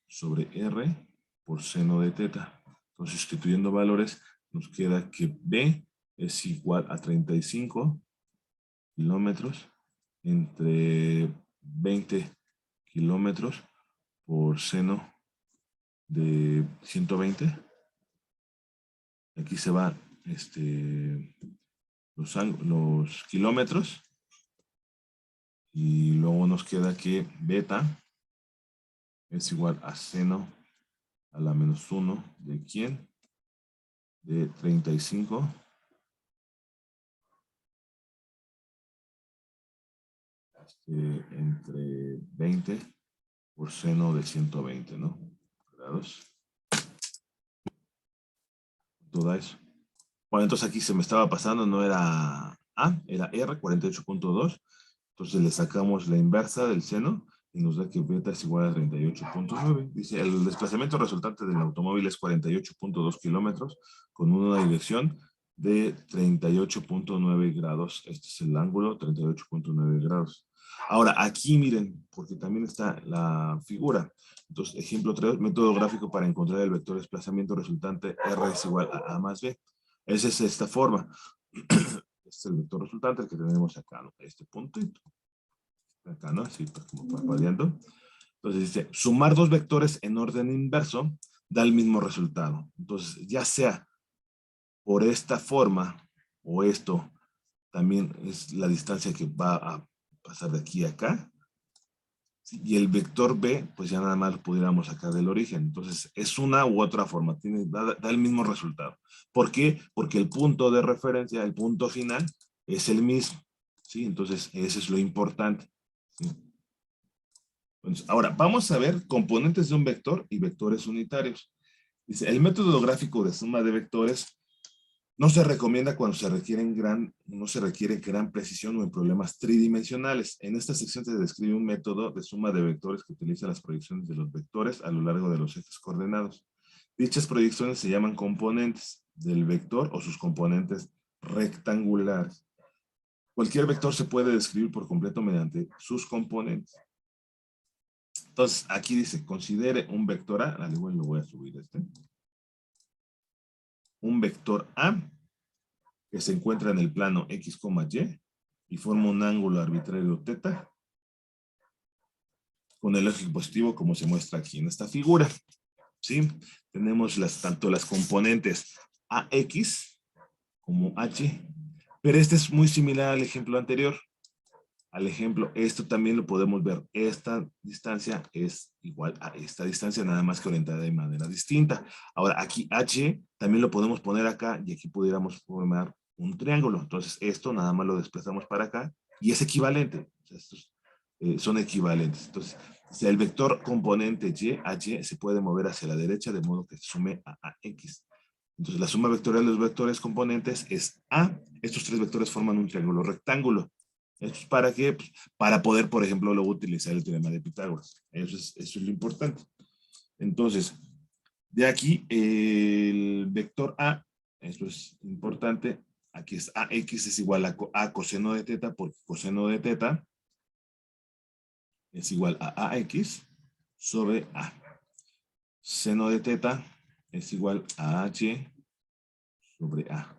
sobre R por seno de teta. Entonces, sustituyendo valores, nos queda que B es igual a 35 kilómetros entre 20 kilómetros por seno de 120. Aquí se van los kilómetros y luego nos queda que beta es igual a seno a la menos 1 de ¿quién? De 35 entre 20 por seno de 120, ¿no? Grados. Todo eso. Bueno, entonces aquí se me estaba pasando, no era A, era R, 48.2. Entonces le sacamos la inversa del seno y nos da que beta es igual a 38.9. Dice, el desplazamiento resultante del automóvil es 48.2 kilómetros con una dirección de 38.9 grados. Este es el ángulo, 38.9 grados. Ahora, aquí miren, porque también está la figura. Entonces, ejemplo 3, método gráfico para encontrar el vector de desplazamiento resultante R es igual a A más B. Esa es esta forma. Este es el vector resultante, el que tenemos acá, ¿no? Este puntito. Acá, ¿no? Así, pues, como parpadeando. Entonces dice, sumar dos vectores en orden inverso da el mismo resultado. Entonces, ya sea por esta forma o esto, también es la distancia que va a pasar de aquí a acá. ¿Sí? Y el vector B, pues ya nada más lo pudiéramos sacar del origen. Entonces, es una u otra forma, da el mismo resultado. ¿Por qué? Porque el punto de referencia, el punto final, es el mismo. ¿Sí? Entonces, eso es lo importante. ¿Sí? Entonces, ahora, vamos a ver componentes de un vector y vectores unitarios. Dice, el método gráfico de suma de vectores no se recomienda cuando no se requiere gran precisión o en problemas tridimensionales. En esta sección se describe un método de suma de vectores que utiliza las proyecciones de los vectores a lo largo de los ejes coordenados. Dichas proyecciones se llaman componentes del vector o sus componentes rectangulares. Cualquier vector se puede describir por completo mediante sus componentes. Entonces, aquí dice, considere un vector A, al igual lo voy a subir un vector A que se encuentra en el plano X, Y y forma un ángulo arbitrario θ con el eje positivo como se muestra aquí en esta figura. ¿Sí? Tenemos tanto las componentes AX como H, pero este es muy similar al ejemplo anterior. Al ejemplo, esto también lo podemos ver. Esta distancia es igual a esta distancia, nada más que orientada de manera distinta. Ahora, aquí H también lo podemos poner acá y aquí pudiéramos formar un triángulo. Entonces, esto nada más lo desplazamos para acá y es equivalente. O sea, estos son equivalentes. Entonces, si el vector componente Y, H, se puede mover hacia la derecha de modo que se sume a AX. Entonces, la suma vectorial de los vectores componentes es A. Estos tres vectores forman un triángulo rectángulo. ¿Esto es para qué? Pues para poder, por ejemplo, luego utilizar el teorema de Pitágoras. Eso es lo importante. Entonces, de aquí, el vector A, esto es importante, aquí es AX es igual a coseno de teta, porque coseno de teta es igual a AX sobre A. Seno de teta es igual a H sobre A.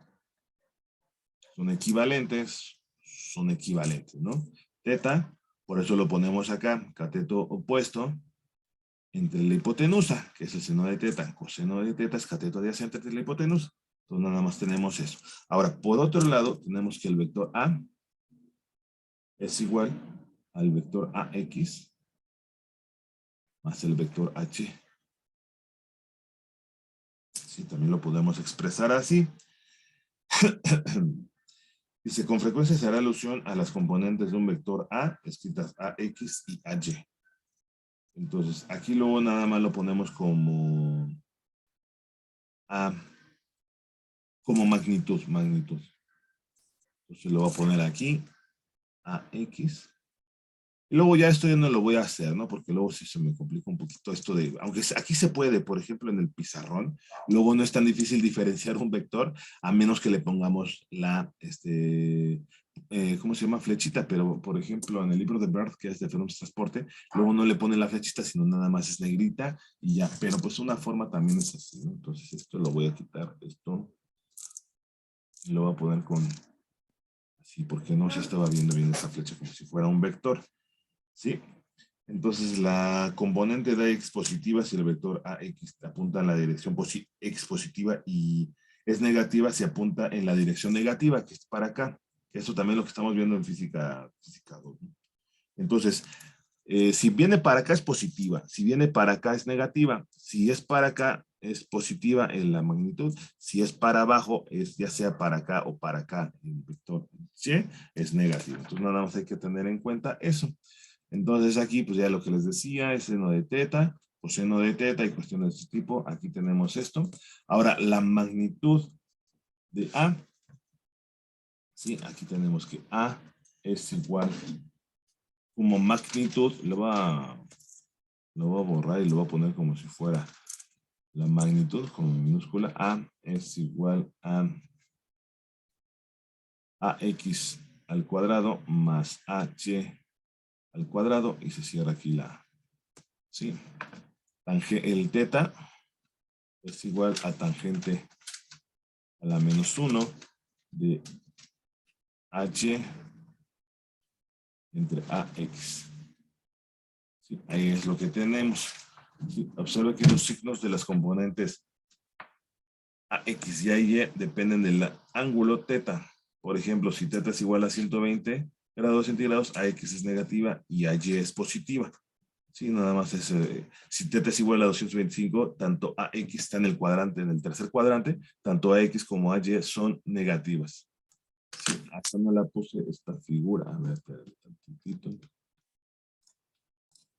Son equivalentes, ¿no? Teta, por eso lo ponemos acá, cateto opuesto entre la hipotenusa, que es el seno de teta. Coseno de teta es cateto adyacente entre la hipotenusa. Entonces nada más tenemos eso. Ahora, por otro lado, tenemos que el vector A es igual al vector AX más el vector H. Sí, también lo podemos expresar así. Dice, con frecuencia se hará alusión a las componentes de un vector A, escritas AX y AY. Entonces, aquí luego nada más lo ponemos como A, como magnitud. Entonces lo voy a poner aquí, AX. Y luego ya esto ya no lo voy a hacer, ¿no? Porque luego sí se me complica un poquito esto de, aunque aquí se puede, por ejemplo, en el pizarrón, luego no es tan difícil diferenciar un vector, a menos que le pongamos la, ¿cómo se llama? Flechita, pero por ejemplo, en el libro de Bird, que es de fenómenos de transporte, luego no le pone la flechita, sino nada más es negrita y ya, pero pues una forma también es así, ¿no? Entonces esto lo voy a quitar, esto, y lo voy a poner con, así, porque no se estaba viendo bien esa flecha, como si fuera un vector. ¿Sí? Entonces la componente de X positiva, si el vector AX apunta en la dirección X positiva y es negativa, se apunta en la dirección negativa, que es para acá. Eso también es lo que estamos viendo en física 2, ¿no? Entonces, si viene para acá es positiva, si viene para acá es negativa, si es para acá es positiva en la magnitud, si es para abajo, es ya sea para acá o para acá, el vector Y es negativo. Entonces nada más hay que tener en cuenta eso. Entonces aquí, pues ya lo que les decía, es seno de teta, o seno de teta y cuestiones de este tipo. Aquí tenemos esto. Ahora, la magnitud de A, sí, aquí tenemos que A es igual como magnitud, lo voy a borrar y lo voy a poner como si fuera la magnitud, como minúscula. A es igual a AX al cuadrado más HY al cuadrado y se cierra aquí la, ¿sí? El teta es igual a tangente a la -1 de H entre AX. ¿Sí? Ahí es lo que tenemos. ¿Sí? Observe que los signos de las componentes AX y AY dependen del ángulo teta. Por ejemplo, si teta es igual a 120 grados centígrados, AX es negativa y AY es positiva. Sí, nada más es, si teta es igual a 225, tanto AX está en el cuadrante, en el tercer cuadrante, tanto AX como AY son negativas. Sí, acá no la puse esta figura. A ver, espérate tantitito.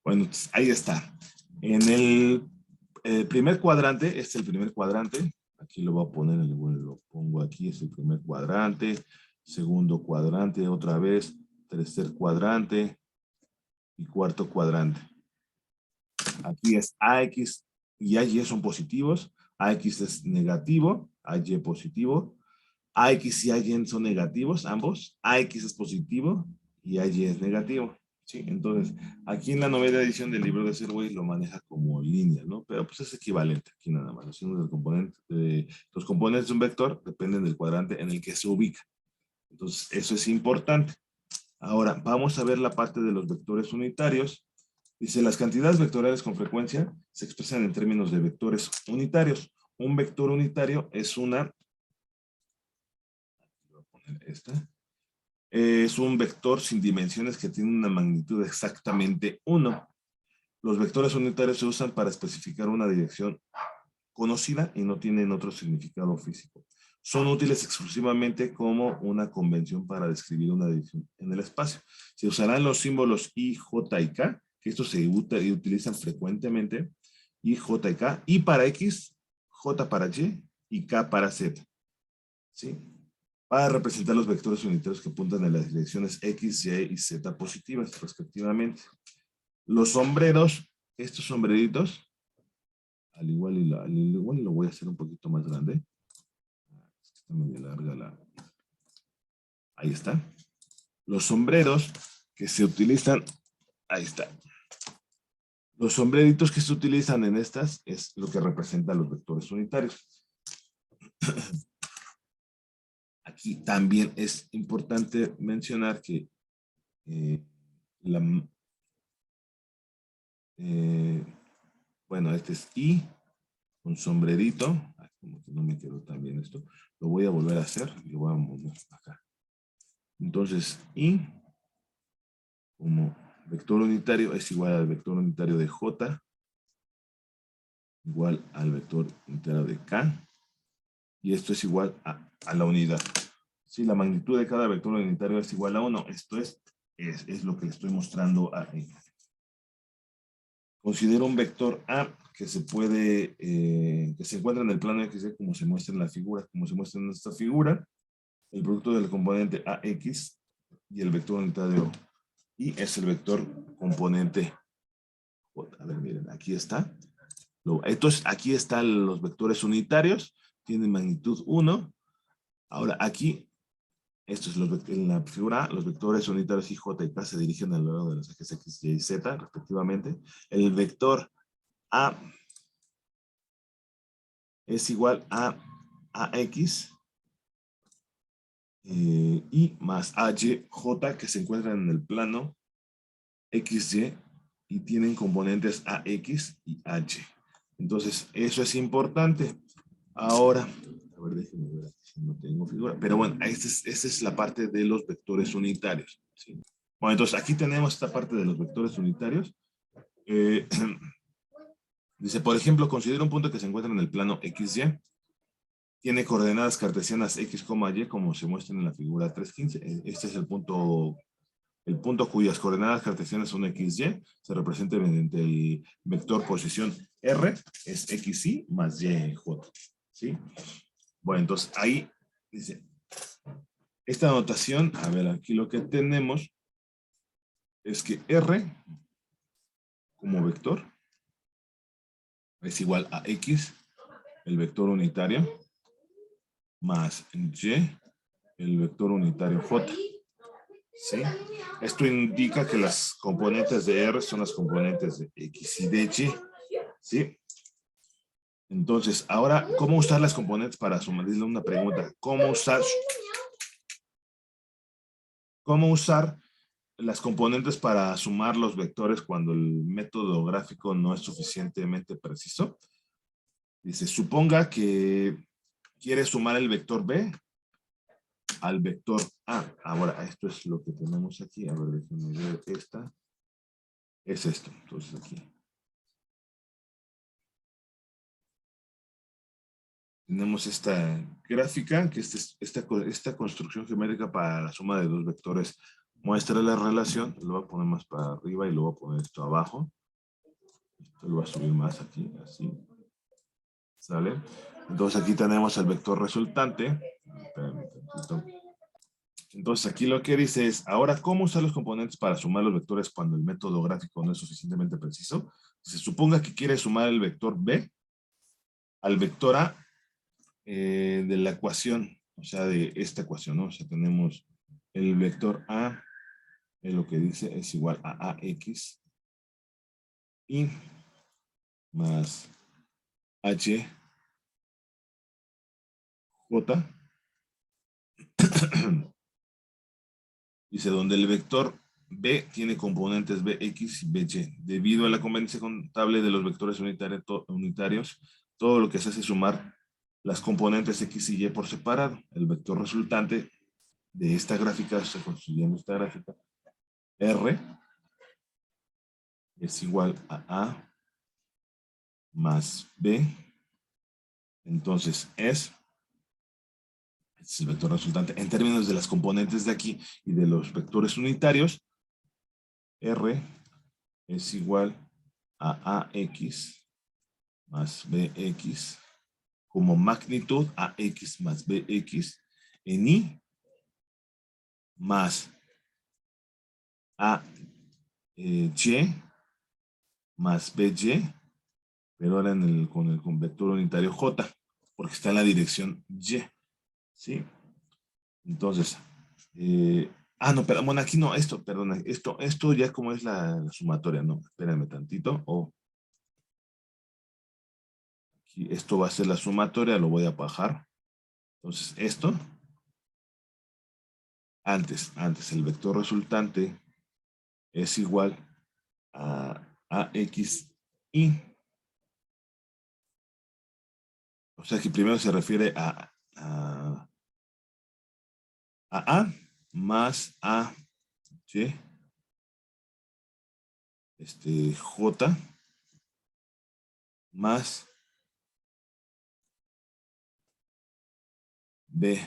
Bueno, ahí está. En el primer cuadrante, este es el primer cuadrante. Aquí lo voy a poner, lo pongo aquí, es el primer cuadrante. Segundo cuadrante, otra vez. Tercer cuadrante. Y cuarto cuadrante. Aquí es AX y AY son positivos. AX es negativo, AY positivo. AX y AY son negativos, ambos. AX es positivo y AY es negativo. ¿Sí? Entonces, aquí en la novena edición del libro de Serway lo maneja como línea, ¿no? Pero pues es equivalente aquí nada más. Los signos del componente, los componentes de un vector dependen del cuadrante en el que se ubica. Entonces, eso es importante. Ahora, vamos a ver la parte de los vectores unitarios. Dice, las cantidades vectoriales con frecuencia se expresan en términos de vectores unitarios. Un vector unitario es una... Voy a poner esta. Es un vector sin dimensiones que tiene una magnitud de exactamente 1. Los vectores unitarios se usan para especificar una dirección conocida y no tienen otro significado físico. Son útiles exclusivamente como una convención para describir una dirección en el espacio. Se usarán los símbolos I, J y K, que estos se utilizan frecuentemente, I, J y K, I para X, J para y K para Z. ¿Sí? Para representar los vectores unitarios que apuntan a las direcciones X, Y y Z positivas, respectivamente. Los sombreros, estos sombreritos, al igual lo voy a hacer un poquito más grande. Está medio larga la... Ahí está. Los sombreros que se utilizan, ahí está. Los sombreritos que se utilizan en estas es lo que representa los vectores unitarios. Aquí también es importante mencionar que bueno, este es I, un sombrerito. Ay, como que no me quedó tan bien esto. Lo voy a volver a hacer y lo voy a mover acá. Entonces, I como vector unitario es igual al vector unitario de J, igual al vector unitario de K, y esto es igual a la unidad. Si la magnitud de cada vector unitario es igual a 1, esto es lo que le estoy mostrando ahí. Considero un vector A que se puede, que se encuentra en el plano XY como se muestra en la figura. Como se muestra en esta figura, el producto del componente AX y el vector unitario Y es el vector componente J. A ver, miren, aquí está. Entonces, aquí están los vectores unitarios, tienen magnitud 1. Ahora, aquí, esto es en la figura A, los vectores unitarios I, J y K se dirigen a lo largo de los ejes X, Y y Z, respectivamente. El vector A es igual a AX y más AY, J, que se encuentran en el plano XY y tienen componentes AX y AY. Entonces, eso es importante. Ahora, a ver, déjenme ver aquí si no tengo figura. Pero bueno, esta es la parte de los vectores unitarios. ¿Sí? Bueno, entonces aquí tenemos esta parte de los vectores unitarios. Dice, por ejemplo, considera un punto que se encuentra en el plano XY. Tiene coordenadas cartesianas X, Y, como se muestra en la figura 3.15. Este es el punto cuyas coordenadas cartesianas son XY, se representa mediante el vector posición R, es XY más YJ. ¿Sí? Bueno, entonces ahí dice, esta notación, a ver, aquí lo que tenemos es que R como vector es igual a X, el vector unitario, más Y, el vector unitario J. ¿Sí? Esto indica que las componentes de R son las componentes de X y de Y. ¿Sí? Entonces, ahora, ¿cómo usar las componentes para sumarle una pregunta? ¿Cómo usar cómo usar las componentes para sumar los vectores cuando el método gráfico no es suficientemente preciso. Dice, suponga que quiere sumar el vector B al vector A. Ahora, esto es lo que tenemos aquí. A ver, déjenme ver esta. Es esto. Entonces aquí tenemos esta gráfica, que esta construcción geométrica para la suma de dos vectores muestra la relación. Lo voy a poner más para arriba y lo voy a poner esto abajo. Esto lo voy a subir más aquí, así. ¿Sale? Entonces aquí tenemos el vector resultante. Espérame un tantito. Entonces aquí lo que dice es, ahora, ¿cómo usar los componentes para sumar los vectores cuando el método gráfico no es suficientemente preciso? Se suponga que quiere sumar el vector B al vector A de la ecuación, o sea, de esta ecuación, ¿no? O sea, tenemos el vector A, lo que dice es igual a AX y más H J. Dice, donde el vector B tiene componentes Bx y By. Debido a la conveniencia contable de los vectores unitarios, todo lo que se hace es sumar las componentes X y Y por separado. El vector resultante de esta gráfica, se construyendo esta gráfica, R es igual a A más B. Entonces es el vector resultante en términos de las componentes de aquí y de los vectores unitarios. R es igual a AX más BX como magnitud AX más BX en I más AY más BY, pero ahora con vector unitario J, porque está en la dirección Y. ¿Sí? Entonces, no, pero bueno, aquí no, perdona, esto ya como es la sumatoria, no, espérame tantito, aquí, esto va a ser la sumatoria, lo voy a bajar. Entonces, esto, antes el vector resultante es igual a AX y, o sea que primero se refiere a más A, ¿sí? J más B,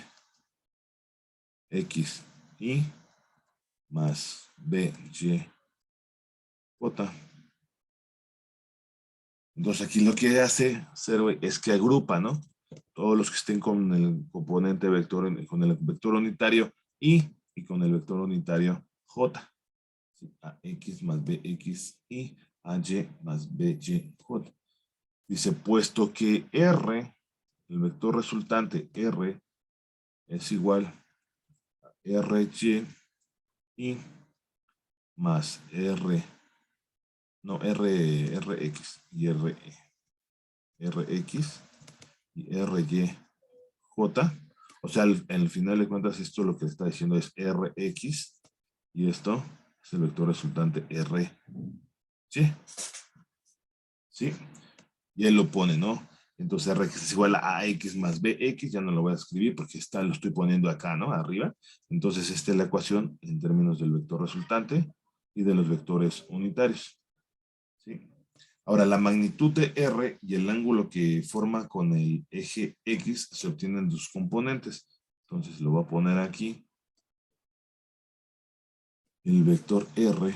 X, Y más B, Y, J. Entonces aquí lo que hace Zero es que agrupa, ¿no? Todos los que estén con el componente vector, con el vector unitario y con el vector unitario J. ¿Sí? AX más BX y AY más BY, J. Dice, puesto que R, el vector resultante R, es igual a RY y más RX y RX y RY, J. O sea, al final de cuentas, esto lo que está diciendo es RX y esto es el vector resultante R. ¿Sí? ¿Sí? Y él lo pone, ¿no? Entonces RX es igual a AX más BX, ya no lo voy a escribir porque lo estoy poniendo acá, ¿no? Arriba. Entonces esta es la ecuación en términos del vector resultante y de los vectores unitarios. ¿Sí? Ahora, la magnitud de R y el ángulo que forma con el eje X se obtienen de sus componentes. Entonces lo voy a poner aquí. El vector R,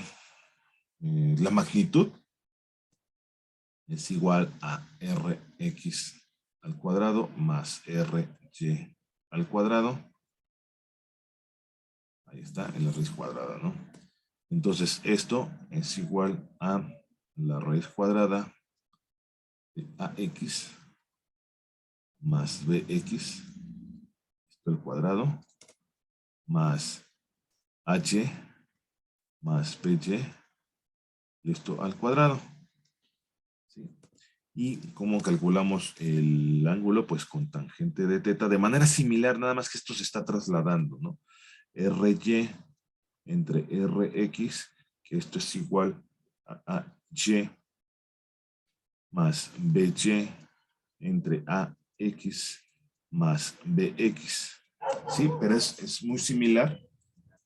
la magnitud es igual a Rx al cuadrado más Ry al cuadrado. Ahí está, en la raíz cuadrada, ¿no? Entonces esto es igual a la raíz cuadrada de AX más BX, esto al cuadrado, más H más BY, y esto al cuadrado. ¿Sí? ¿Y cómo calculamos el ángulo? Pues con tangente de teta, de manera similar, nada más que esto se está trasladando, ¿no? RY entre Rx, que esto es igual a AY más BY entre AX más BX. Sí, pero es muy similar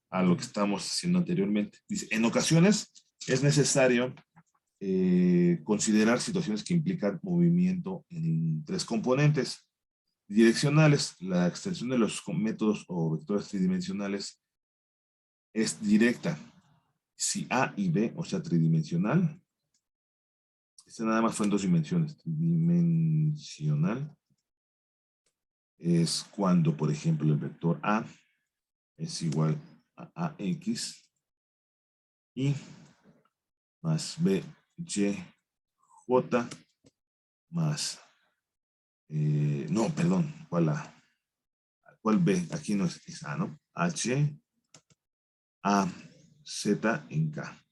a lo que estamos haciendo anteriormente. Dice, en ocasiones es necesario considerar situaciones que implican movimiento en tres componentes direccionales. La extensión de los métodos o vectores tridimensionales es directa. Si A y B, o sea, tridimensional, este nada más fue en dos dimensiones. Tridimensional es cuando, por ejemplo, el vector A es igual a AX y más BY J más, no, perdón, ¿cuál A? ¿Cuál B? Aquí no es A, ¿no? H, A, Z en K.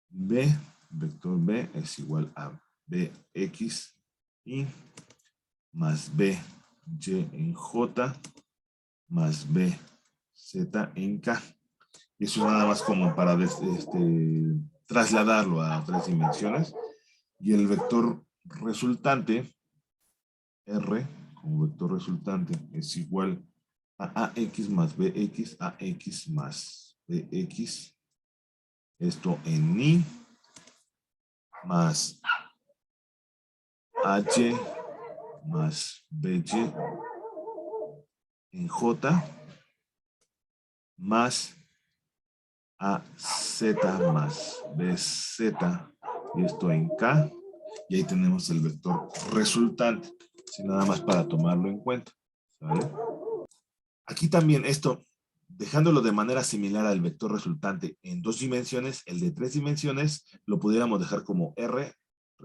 B, vector B es igual a BX y más BY en J más BZ en K. Y eso es nada más como para trasladarlo a otras dimensiones. Y el vector resultante, R, como vector resultante, es igual a AX más BX, AX más BX. Esto en I más H más BY en J más AZ más BZ, y esto en K, y ahí tenemos el vector resultante, así nada más para tomarlo en cuenta, ¿vale? Aquí también esto, dejándolo de manera similar al vector resultante en dos dimensiones, el de tres dimensiones lo pudiéramos dejar como R,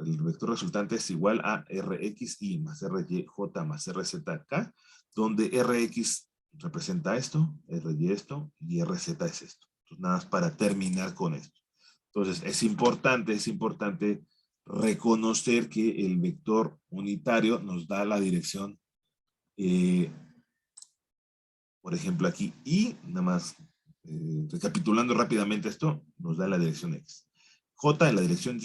el vector resultante es igual a RXY más RYJ más RZK, donde RX representa esto, RY esto, y RZ es esto. Entonces, nada más para terminar con esto. Entonces, es importante reconocer que el vector unitario nos da la dirección, por ejemplo, aquí, y nada más, recapitulando rápidamente esto, nos da la dirección X. J en la dirección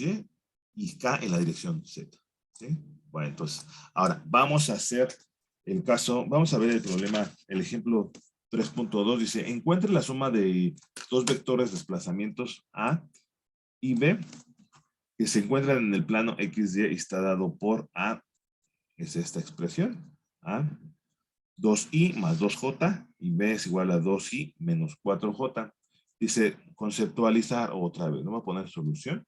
y K en la dirección Z. ¿Sí? Bueno, entonces, ahora vamos a hacer el caso, vamos a ver el problema, el ejemplo 3.2 dice, encuentre la suma de dos vectores de desplazamientos A y B que se encuentran en el plano XY y está dado por A, es esta expresión, A, 2i más 2j y b es igual a 2i menos 4j. Dice conceptualizar, otra vez, no voy a poner solución.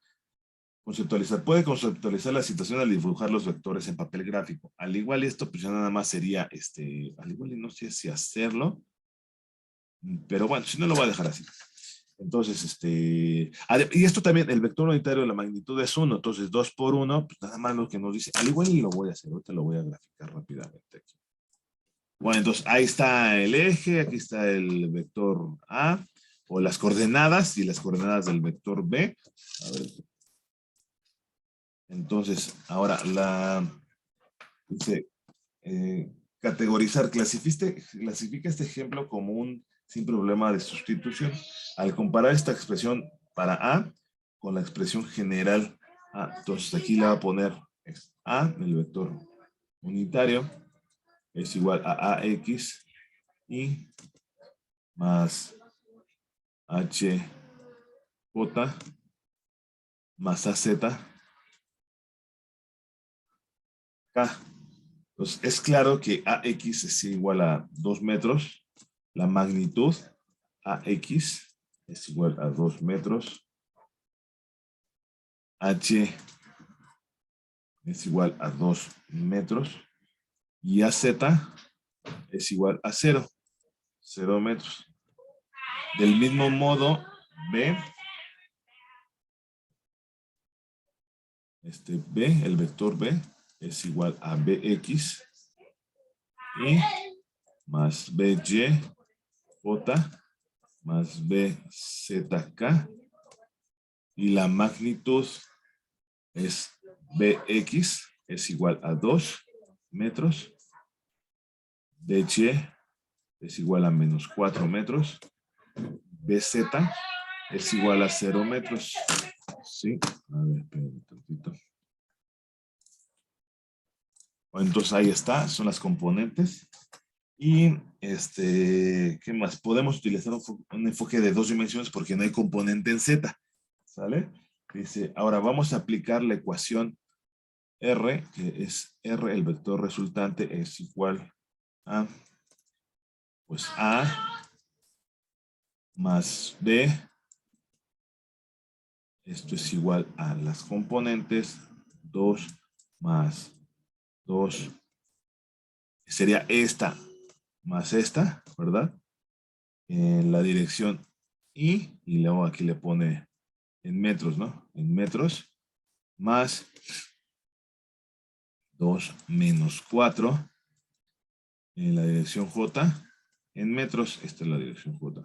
Conceptualizar, puede conceptualizar la situación al dibujar los vectores en papel gráfico. Al igual esto, pues ya nada más sería, al igual no sé si hacerlo, pero bueno, si no lo voy a dejar así. Entonces, y esto también, el vector unitario de la magnitud es 1, entonces 2 por 1, pues nada más lo que nos dice, al igual y lo voy a hacer, ahorita lo voy a graficar rápidamente aquí. Bueno, entonces ahí está el eje, aquí está el vector A, o las coordenadas, y las coordenadas del vector B. A ver. Entonces, ahora dice, categorizar, clasifica este ejemplo como un sin problema de sustitución. Al comparar esta expresión para A con la expresión general A, entonces aquí le va a poner A, el vector unitario, es igual a AX y más HJ más AZ K. Entonces es claro que AX es igual a 2 metros. La magnitud AX es igual a 2 metros. H es igual a 2 metros. Y AZ es igual a 0. 0 metros. Del mismo modo, B, el vector B es igual a BX y más BY J más BZK y la magnitud es BX es igual a 2 metros, BY es igual a menos 4 metros BZ es igual a 0 metros. ¿Sí? A ver, espérame un tantito. Entonces ahí está, son las componentes. Y ¿qué más? Podemos utilizar un enfoque de 2 dimensiones porque no hay componente en Z. ¿Sale? Dice, ahora vamos a aplicar la ecuación R, que es R, el vector resultante es igual a, pues A más B. Esto es igual a las componentes 2 más 2. Sería esta más esta, ¿verdad? En la dirección y luego aquí le pone en metros, ¿no? En metros, más 2 menos 4 en la dirección J, en metros, esta es la dirección J.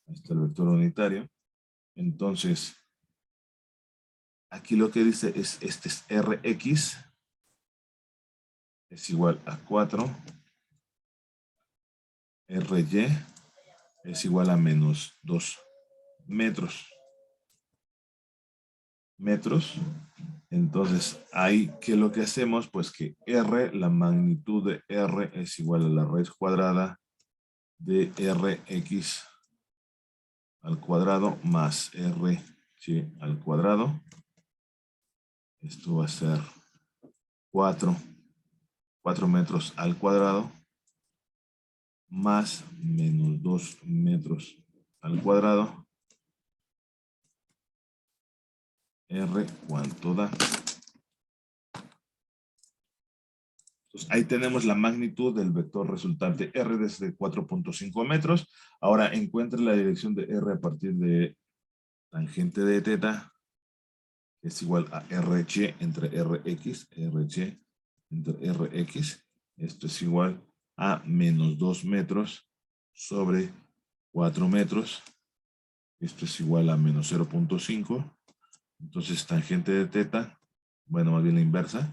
Ahí está el vector unitario. Entonces, aquí lo que dice es, este es Rx, es igual a 4, Ry es igual a menos 2 metros. Entonces, ahí, ¿qué es lo que hacemos? Pues que R, la magnitud de R es igual a la raíz cuadrada de Rx al cuadrado más Rg al cuadrado. Esto va a ser 4 metros al cuadrado más menos 2 metros al cuadrado. R, ¿cuánto da? Entonces, ahí tenemos la magnitud del vector resultante R desde 4.5 metros. Ahora encuentre la dirección de R a partir de tangente de teta, que es igual a RY entre RX, RY entre RX. Esto es igual a menos 2 metros sobre 4 metros. Esto es igual a menos 0.5. Entonces, tangente de teta, bueno, más bien la inversa.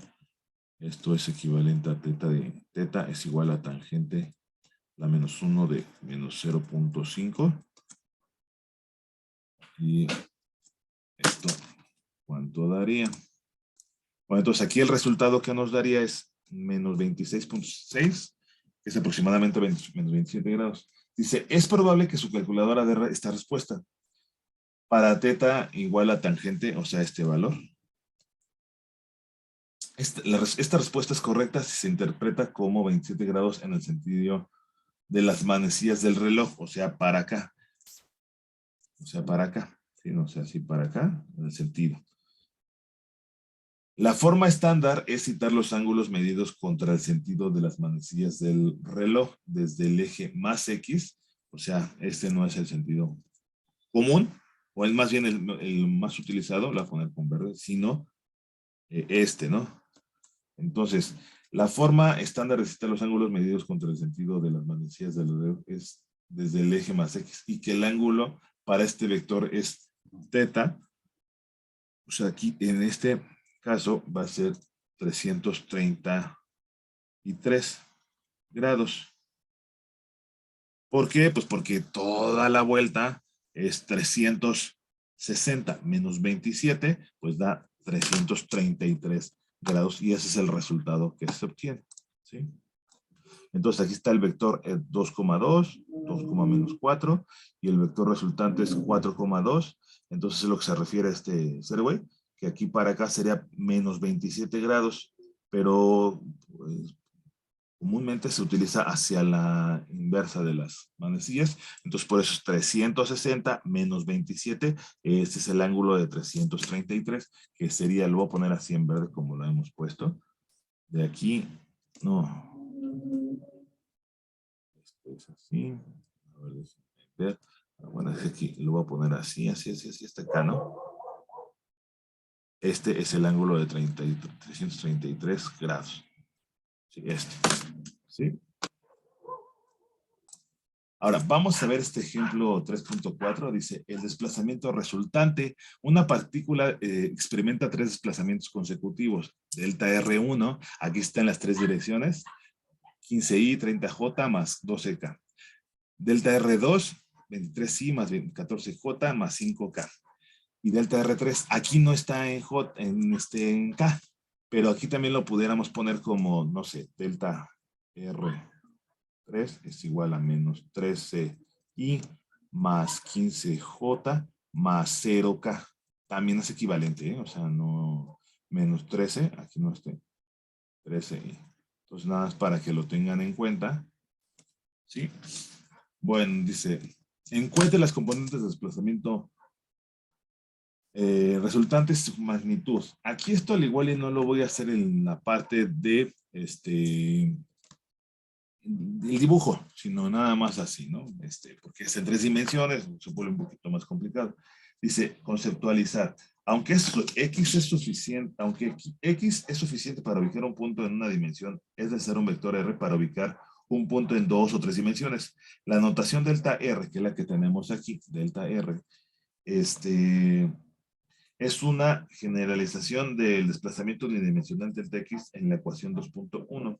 Esto es equivalente a teta de teta es igual a tangente la menos 1 de menos 0.5. Y esto, ¿cuánto daría? Bueno, entonces aquí el resultado que nos daría es menos 26.6, que es aproximadamente menos 27 grados. Dice, es probable que su calculadora dé esta respuesta. Para teta igual a tangente, o sea, este valor. Esta respuesta es correcta si se interpreta como 27 grados en el sentido de las manecillas del reloj, o sea, para acá. O sea, para acá. ¿Sí? O sea, así para acá, en el sentido. La forma estándar es citar los ángulos medidos contra el sentido de las manecillas del reloj desde el eje más X, o sea, este no es el sentido común, o es más bien el más utilizado, la voy a poner con verde, sino este, ¿no? Entonces, la forma estándar de citar los ángulos medidos contra el sentido de las manecillas del reloj es desde el eje más X, y que el ángulo para este vector es teta, o sea, aquí en este caso va a ser 333 grados. ¿Por qué? Pues porque toda la vuelta es 360 menos 27, pues da 333 grados y ese es el resultado que se obtiene. ¿Sí? Entonces aquí está el vector 2,2, 2, menos 4 y el vector resultante es 4,2. Entonces es lo que se refiere a este Serway, que aquí para acá sería menos 27 grados, pero pues, comúnmente se utiliza hacia la inversa de las manecillas. Entonces por eso es 360 menos 27. Este es el ángulo de 333, que sería, lo voy a poner así en verde como lo hemos puesto. De aquí, no. Es así. A ver, déjenme ver. Bueno, es aquí lo voy a poner así, así, hasta acá, ¿no? Este es el ángulo de 333 grados. Sí, este. ¿Sí? Ahora, vamos a ver este ejemplo 3.4. Dice, el desplazamiento resultante. Una partícula experimenta 3 desplazamientos consecutivos. Delta R1, aquí están las 3 direcciones. 15i, 30j más 12k. Delta R2, 23i más 14j más 5k. Y delta R3, aquí no está en J, en K, pero aquí también lo pudiéramos poner como, no sé, delta R3 es igual a menos 13i más 15j más 0k. También es equivalente, ¿eh? O sea, no, menos 13, aquí no esté, 13i. Entonces, nada más para que lo tengan en cuenta, ¿sí? Bueno, dice, encuentre las componentes de desplazamiento resultantes su magnitud. Aquí esto al igual y no lo voy a hacer en la parte de el dibujo, sino nada más así, ¿no? Porque es en 3 dimensiones, supone un poquito más complicado. Dice, conceptualizar. Aunque X es suficiente, aunque X es suficiente para ubicar un punto en una dimensión, es necesario un vector R para ubicar un punto en 2 o 3 dimensiones. La notación delta R, que es la que tenemos aquí, delta R, es una generalización del desplazamiento unidimensional delta X en la ecuación 2.1.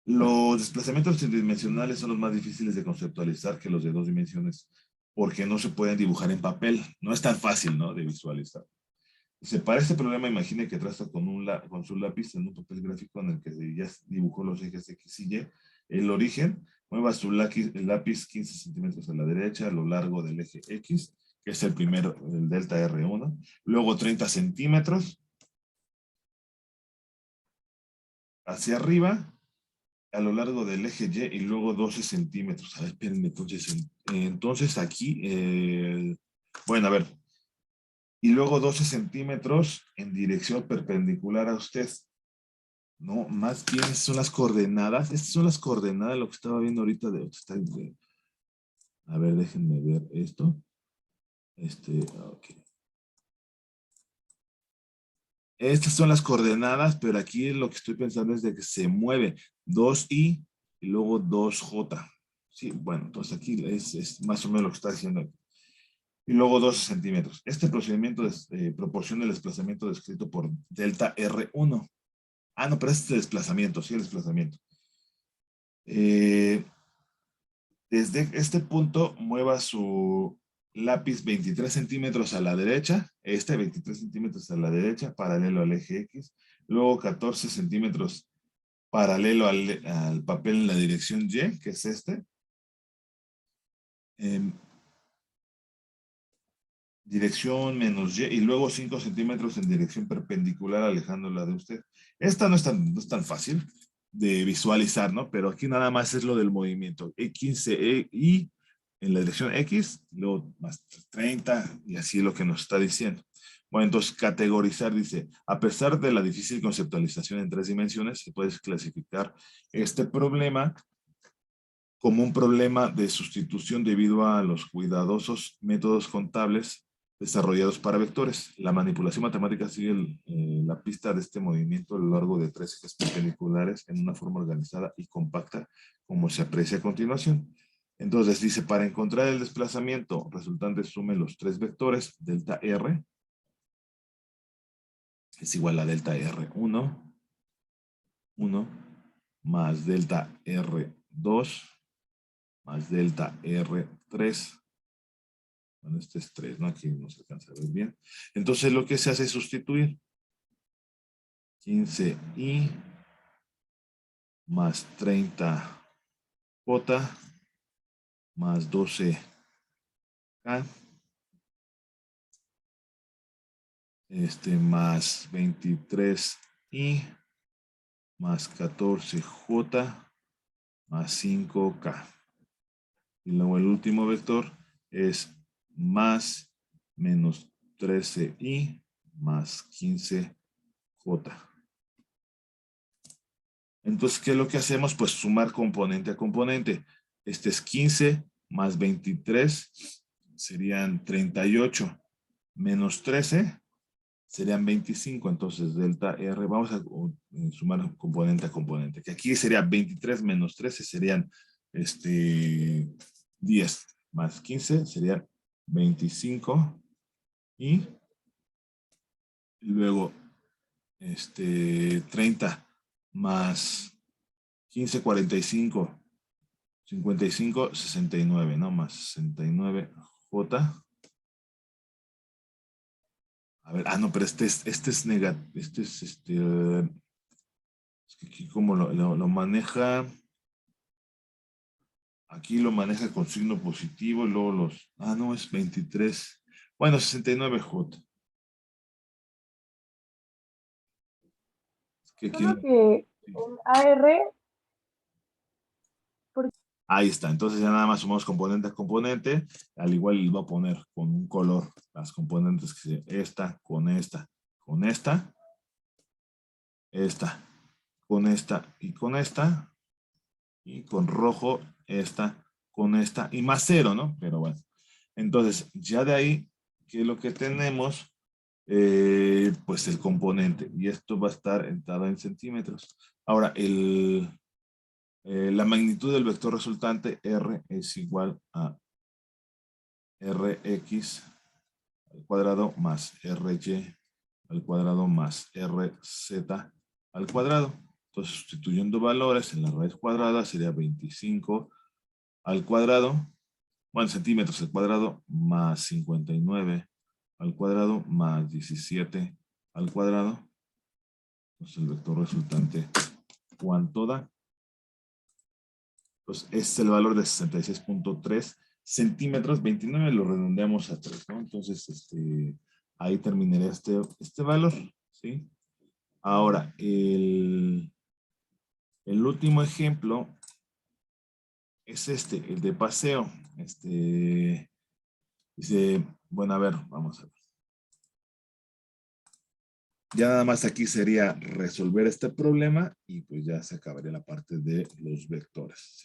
Los desplazamientos tridimensionales son los más difíciles de conceptualizar que los de 2 dimensiones, porque no se pueden dibujar en papel. No es tan fácil, ¿no?, de visualizar. Dice, para este problema, imagine que traza con su lápiz en un papel gráfico en el que ya dibujó los ejes X y Y. El origen, mueva su lápiz 15 centímetros a la derecha a lo largo del eje X, que es el primero, el delta R1. Luego 30 centímetros hacia arriba, a lo largo del eje Y, y luego 12 centímetros. A ver, espérenme, entonces aquí, bueno, a ver, y luego 12 centímetros en dirección perpendicular a usted. No, más bien son las coordenadas. Estas son las coordenadas de lo que estaba viendo ahorita. A ver, déjenme ver esto. Ok. Estas son las coordenadas, pero aquí lo que estoy pensando es de que se mueve 2i y luego 2j. Sí, bueno, entonces aquí es más o menos lo que está diciendo aquí. Y luego 12 centímetros. Este procedimiento proporciona el desplazamiento descrito por delta R1. Ah, no, pero este desplazamiento, sí, el desplazamiento. Desde este punto, mueva su lápiz 23 centímetros a la derecha, 23 centímetros a la derecha, paralelo al eje X, luego 14 centímetros paralelo al papel en la dirección Y, que es dirección menos Y, y luego 5 centímetros en dirección perpendicular, alejándola de usted. Esta no es tan fácil de visualizar, ¿no? Pero aquí nada más es lo del movimiento. E15i en la dirección X, luego más 30, y así es lo que nos está diciendo. Bueno, entonces categorizar dice, a pesar de la difícil conceptualización en 3 dimensiones, se puede clasificar este problema como un problema de sustitución debido a los cuidadosos métodos contables desarrollados para vectores. La manipulación matemática sigue la pista de este movimiento a lo largo de 3 ejes perpendiculares en una forma organizada y compacta, como se aprecia a continuación. Entonces dice, para encontrar el desplazamiento resultante, sume los 3 vectores, delta R es igual a delta R1, 1, más delta R2, más delta R3. Bueno, este es 3, ¿no? Aquí no se alcanza a ver bien. Entonces lo que se hace es sustituir 15i más 30j más 12k más 23i más 14j más 5k. Y luego el último vector es más menos 13i más 15j. Entonces, ¿qué es lo que hacemos? Pues sumar componente a componente. Este es 15 más 23 serían 38 menos 13 serían 25. Entonces, delta R, vamos a sumar componente a componente. Que aquí sería 23 menos 13 serían 10 más 15 serían 25 y luego 30 más 15, 45 55, 69, ¿no? Más 69J. A ver, no, pero este es negativo, es que aquí como lo maneja, aquí lo maneja con signo positivo, y luego no, es 23, bueno, 69J. Es que aquí, Solo que en AR, porque ahí está, entonces ya nada más sumamos componente a componente, al igual va a poner con un color las componentes que esta, con esta, con esta, con esta y con esta, y con rojo esta, con esta, y más cero, ¿no? Pero bueno, entonces ya de ahí, ¿qué es lo que tenemos? Pues el componente, y esto va a estar dado en centímetros. Ahora, la magnitud del vector resultante R es igual a Rx al cuadrado más Ry al cuadrado más Rz al cuadrado. Entonces, sustituyendo valores en la raíz cuadrada sería 25 al cuadrado, bueno, centímetros al cuadrado más 59 al cuadrado más 17 al cuadrado. Entonces, el vector resultante, ¿cuánto da? Pues es el valor de 66.3 centímetros, 29 lo redondeamos a 3, ¿no? Entonces, ahí terminaría este valor, ¿sí? Ahora, el último ejemplo es el de paseo. Dice, bueno, a ver, vamos a ver. Ya nada más aquí sería resolver este problema y pues ya se acabaría la parte de los vectores, ¿sí?